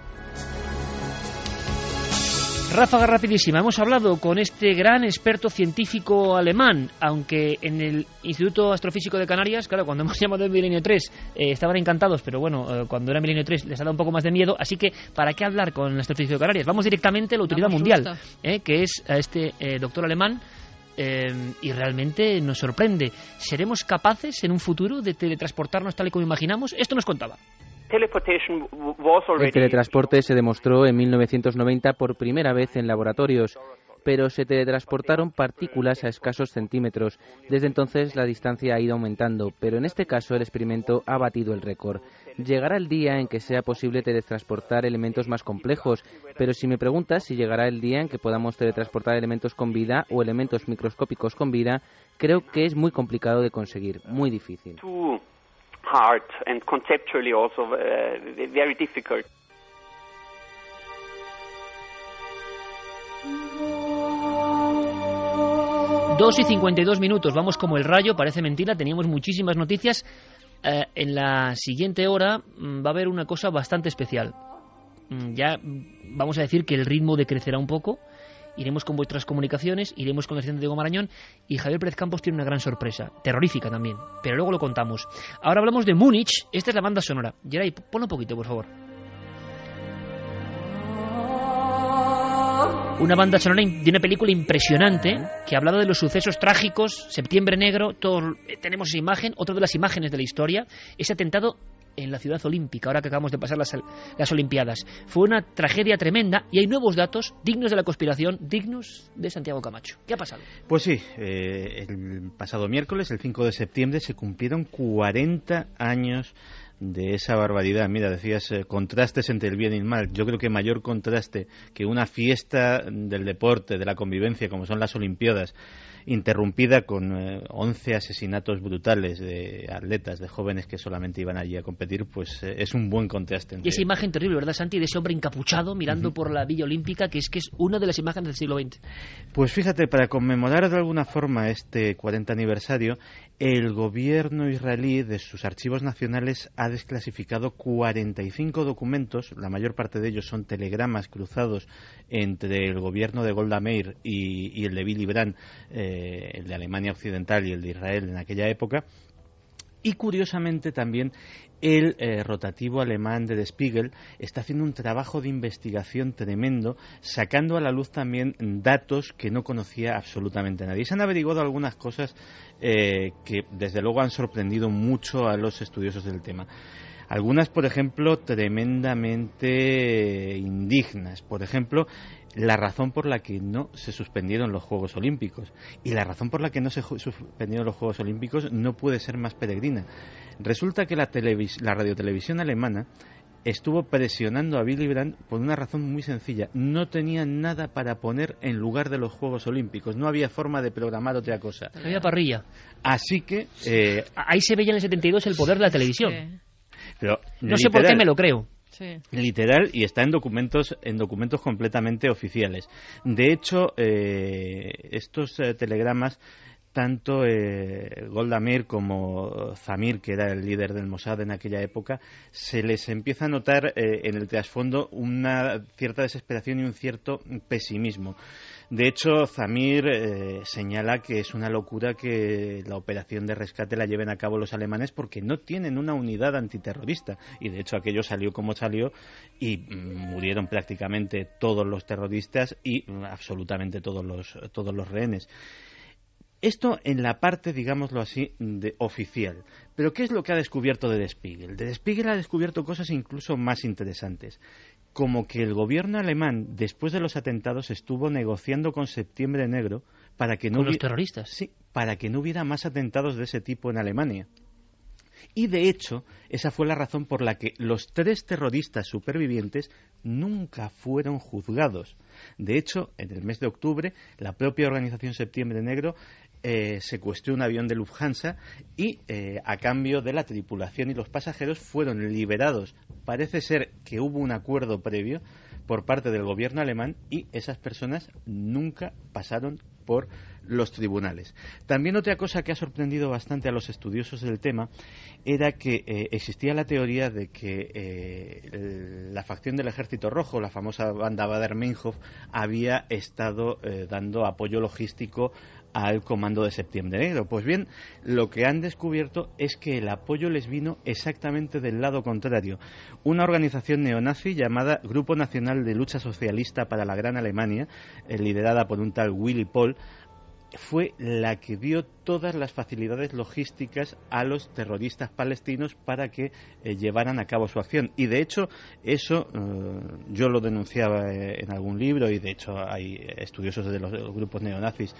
Ráfaga rapidísima. Hemos hablado con este gran experto científico alemán, aunque en el Instituto Astrofísico de Canarias, claro, cuando hemos llamado el Milenio 3 estaban encantados, pero bueno, cuando era Milenio 3 les ha dado un poco más de miedo, así que ¿para qué hablar con el Astrofísico de Canarias? Vamos directamente a la autoridad mundial, que es a este doctor alemán, y realmente nos sorprende. ¿Seremos capaces en un futuro de teletransportarnos tal y como imaginamos? Esto nos contaba. El teletransporte se demostró en 1990 por primera vez en laboratorios, pero se teletransportaron partículas a escasos centímetros. Desde entonces la distancia ha ido aumentando, pero en este caso el experimento ha batido el récord. Llegará el día en que sea posible teletransportar elementos más complejos, pero si me preguntas si llegará el día en que podamos teletransportar elementos con vida o elementos microscópicos con vida, creo que es muy complicado de conseguir, muy difícil. Hard and conceptually also very difficult. Dos y 52 minutos, vamos como el rayo, parece mentira, teníamos muchísimas noticias. En la siguiente hora va a haber una cosa bastante especial. Ya vamos a decir que el ritmo decrecerá un poco. Iremos con vuestras comunicaciones, iremos con la sesión de Diego Marañón, y Javier Pérez Campos tiene una gran sorpresa, terrorífica también, pero luego lo contamos. Ahora hablamos de Múnich, esta es la banda sonora. Geray, ponlo un poquito, por favor. Una banda sonora de una película impresionante que ha hablado de los sucesos trágicos, Septiembre Negro, todos tenemos esa imagen, otra de las imágenes de la historia, ese atentado en la ciudad olímpica, ahora que acabamos de pasar las Olimpiadas. Fue una tragedia tremenda y hay nuevos datos dignos de la conspiración, dignos de Santiago Camacho. ¿Qué ha pasado? Pues sí, el pasado miércoles, el 5 de septiembre, se cumplieron 40 años de esa barbaridad. Mira, decías contrastes entre el bien y el mal. Yo creo que mayor contraste que una fiesta del deporte, de la convivencia, como son las Olimpiadas, interrumpida con 11 asesinatos brutales de atletas, de jóvenes que solamente iban allí a competir, pues es un buen contraste. Y esa imagen terrible, ¿verdad, Santi? De ese hombre encapuchado mirando por la Villa Olímpica, que es una de las imágenes del siglo XX. Pues fíjate, para conmemorar de alguna forma este 40 aniversario, el gobierno israelí de sus archivos nacionales ha desclasificado 45 documentos, la mayor parte de ellos son telegramas cruzados entre el gobierno de Golda Meir y el de Willy Brandt, el de Alemania Occidental y el de Israel en aquella época. Y curiosamente también el rotativo alemán de Der Spiegel está haciendo un trabajo de investigación tremendo, sacando a la luz también datos que no conocía absolutamente nadie. Se han averiguado algunas cosas que desde luego han sorprendido mucho a los estudiosos del tema. Algunas, por ejemplo, tremendamente indignas. Por ejemplo, la razón por la que no se suspendieron los Juegos Olímpicos. Y la razón por la que no se suspendieron los Juegos Olímpicos no puede ser más peregrina. Resulta que la radiotelevisión alemana estuvo presionando a Willy Brandt por una razón muy sencilla. No tenía nada para poner en lugar de los Juegos Olímpicos. No había forma de programar otra cosa. No había parrilla. Así que... ahí se veía en el 72 el poder de la televisión. Sí. Pero, no sé por qué me lo creo. Sí. Literal, y está en documentos completamente oficiales. De hecho, estos telegramas, tanto Golda Meir como Zamir, que era el líder del Mossad en aquella época, se les empieza a notar en el trasfondo una cierta desesperación y un cierto pesimismo. De hecho, Zamir señala que es una locura que la operación de rescate la lleven a cabo los alemanes porque no tienen una unidad antiterrorista. Y de hecho aquello salió como salió y murieron prácticamente todos los terroristas y absolutamente todos los rehenes. Esto en la parte, digámoslo así, oficial. Pero ¿qué es lo que ha descubierto Der Spiegel? Der Spiegel ha descubierto cosas incluso más interesantes. Como que el gobierno alemán, después de los atentados, estuvo negociando con Septiembre Negro para que no ¿Con los terroristas? Sí, para que no hubiera más atentados de ese tipo en Alemania. Y de hecho, esa fue la razón por la que los 3 terroristas supervivientes nunca fueron juzgados. De hecho, en el mes de octubre, la propia organización Septiembre Negro secuestró un avión de Lufthansa y a cambio de la tripulación y los pasajeros fueron liberados. Parece ser que hubo un acuerdo previo por parte del gobierno alemán y esas personas nunca pasaron por los tribunales. También otra cosa que ha sorprendido bastante a los estudiosos del tema era que existía la teoría de que la facción del Ejército Rojo, la famosa banda Baader-Meinhof, había estado dando apoyo logístico al comando de Septiembre Negro. Pues bien, lo que han descubierto es que el apoyo les vino exactamente del lado contrario. Una organización neonazi llamada Grupo Nacional de Lucha Socialista para la Gran Alemania, liderada por un tal Willy Pohl, fue la que dio todas las facilidades logísticas a los terroristas palestinos para que llevaran a cabo su acción. Y de hecho, eso yo lo denunciaba en algún libro, y de hecho hay estudiosos de los grupos neonazis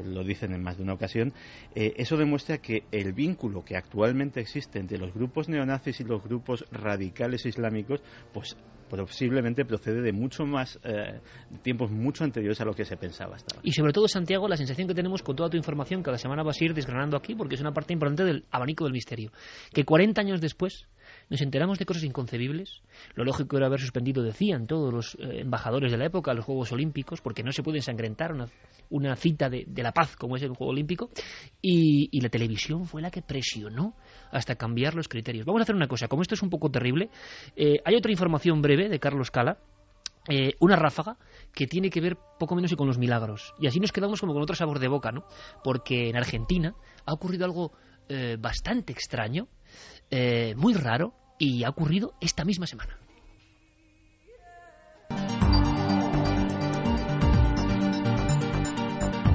lo dicen en más de una ocasión. Eso demuestra que el vínculo que actualmente existe entre los grupos neonazis y los grupos radicales islámicos, pues posiblemente procede de mucho más tiempos mucho anteriores a lo que se pensaba hasta ahora. Y sobre todo, Santiago, la sensación que tenemos con toda tu información cada semana vas a ir desgranando aquí, porque es una parte importante del abanico del misterio, que 40 años después nos enteramos de cosas inconcebibles. Lo lógico era haber suspendido, decían todos los embajadores de la época, los Juegos Olímpicos, porque no se puede ensangrentar una cita de la paz como es el Juego Olímpico, y la televisión fue la que presionó hasta cambiar los criterios. Vamos a hacer una cosa, como esto es un poco terrible, hay otra información breve de Carlos Cala, una ráfaga que tiene que ver poco menos que con los milagros, y así nos quedamos como con otro sabor de boca, ¿no? Porque en Argentina ha ocurrido algo bastante extraño, muy raro, y ha ocurrido esta misma semana.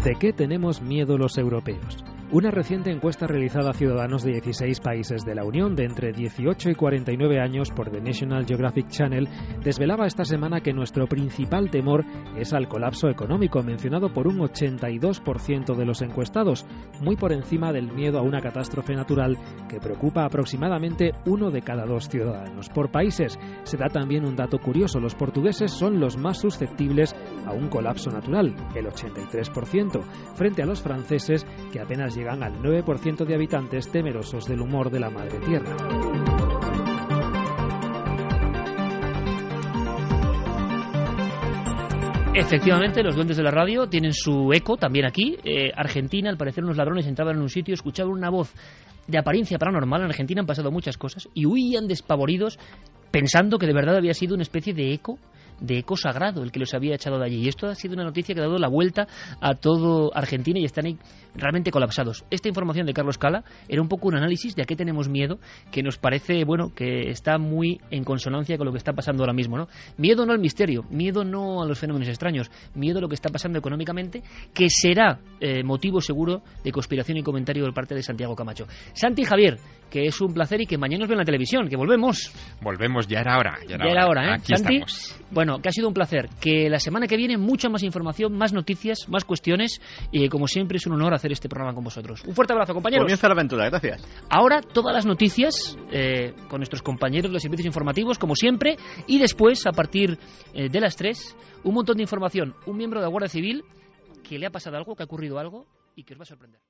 ¿De qué tenemos miedo los europeos? Una reciente encuesta realizada a ciudadanos de 16 países de la Unión de entre 18 y 49 años por The National Geographic Channel desvelaba esta semana que nuestro principal temor es al colapso económico, mencionado por un 82% de los encuestados, muy por encima del miedo a una catástrofe natural que preocupa aproximadamente 1 de cada 2 ciudadanos. Por países se da también un dato curioso: los portugueses son los más susceptibles a un colapso natural, el 83%, frente a los franceses, que apenas llegan al 9% de habitantes temerosos del humor de la madre tierra. Efectivamente, los duendes de la radio tienen su eco también aquí. Argentina, al parecer unos ladrones entraban en un sitio, escuchaban una voz de apariencia paranormal. En Argentina han pasado muchas cosas y huían despavoridos pensando que de verdad había sido una especie de eco sagrado el que los había echado de allí. Y esto ha sido una noticia que ha dado la vuelta a todo Argentina y están ahí realmente colapsados. Esta información de Carlos Cala era un poco un análisis de a qué tenemos miedo, que nos parece, bueno, que está muy en consonancia con lo que está pasando ahora mismo, ¿no? Miedo no al misterio, miedo no a los fenómenos extraños, miedo a lo que está pasando económicamente, que será motivo seguro de conspiración y comentario por parte de Santiago Camacho. Santi y Javier, que es un placer y que mañana nos ven en la televisión, que volvemos. Volvemos, ya era hora. Ya era hora, ¿eh? Aquí Santi, estamos. Bueno, que ha sido un placer. Que la semana que viene mucha más información, más noticias, más cuestiones, y como siempre es un honor hacer este programa con vosotros. Un fuerte abrazo, compañeros. Comienza la aventura, gracias. Ahora todas las noticias con nuestros compañeros de los servicios informativos, como siempre, y después, a partir de las 3, un montón de información. Un miembro de la Guardia Civil que le ha pasado algo, que ha ocurrido algo y que os va a sorprender.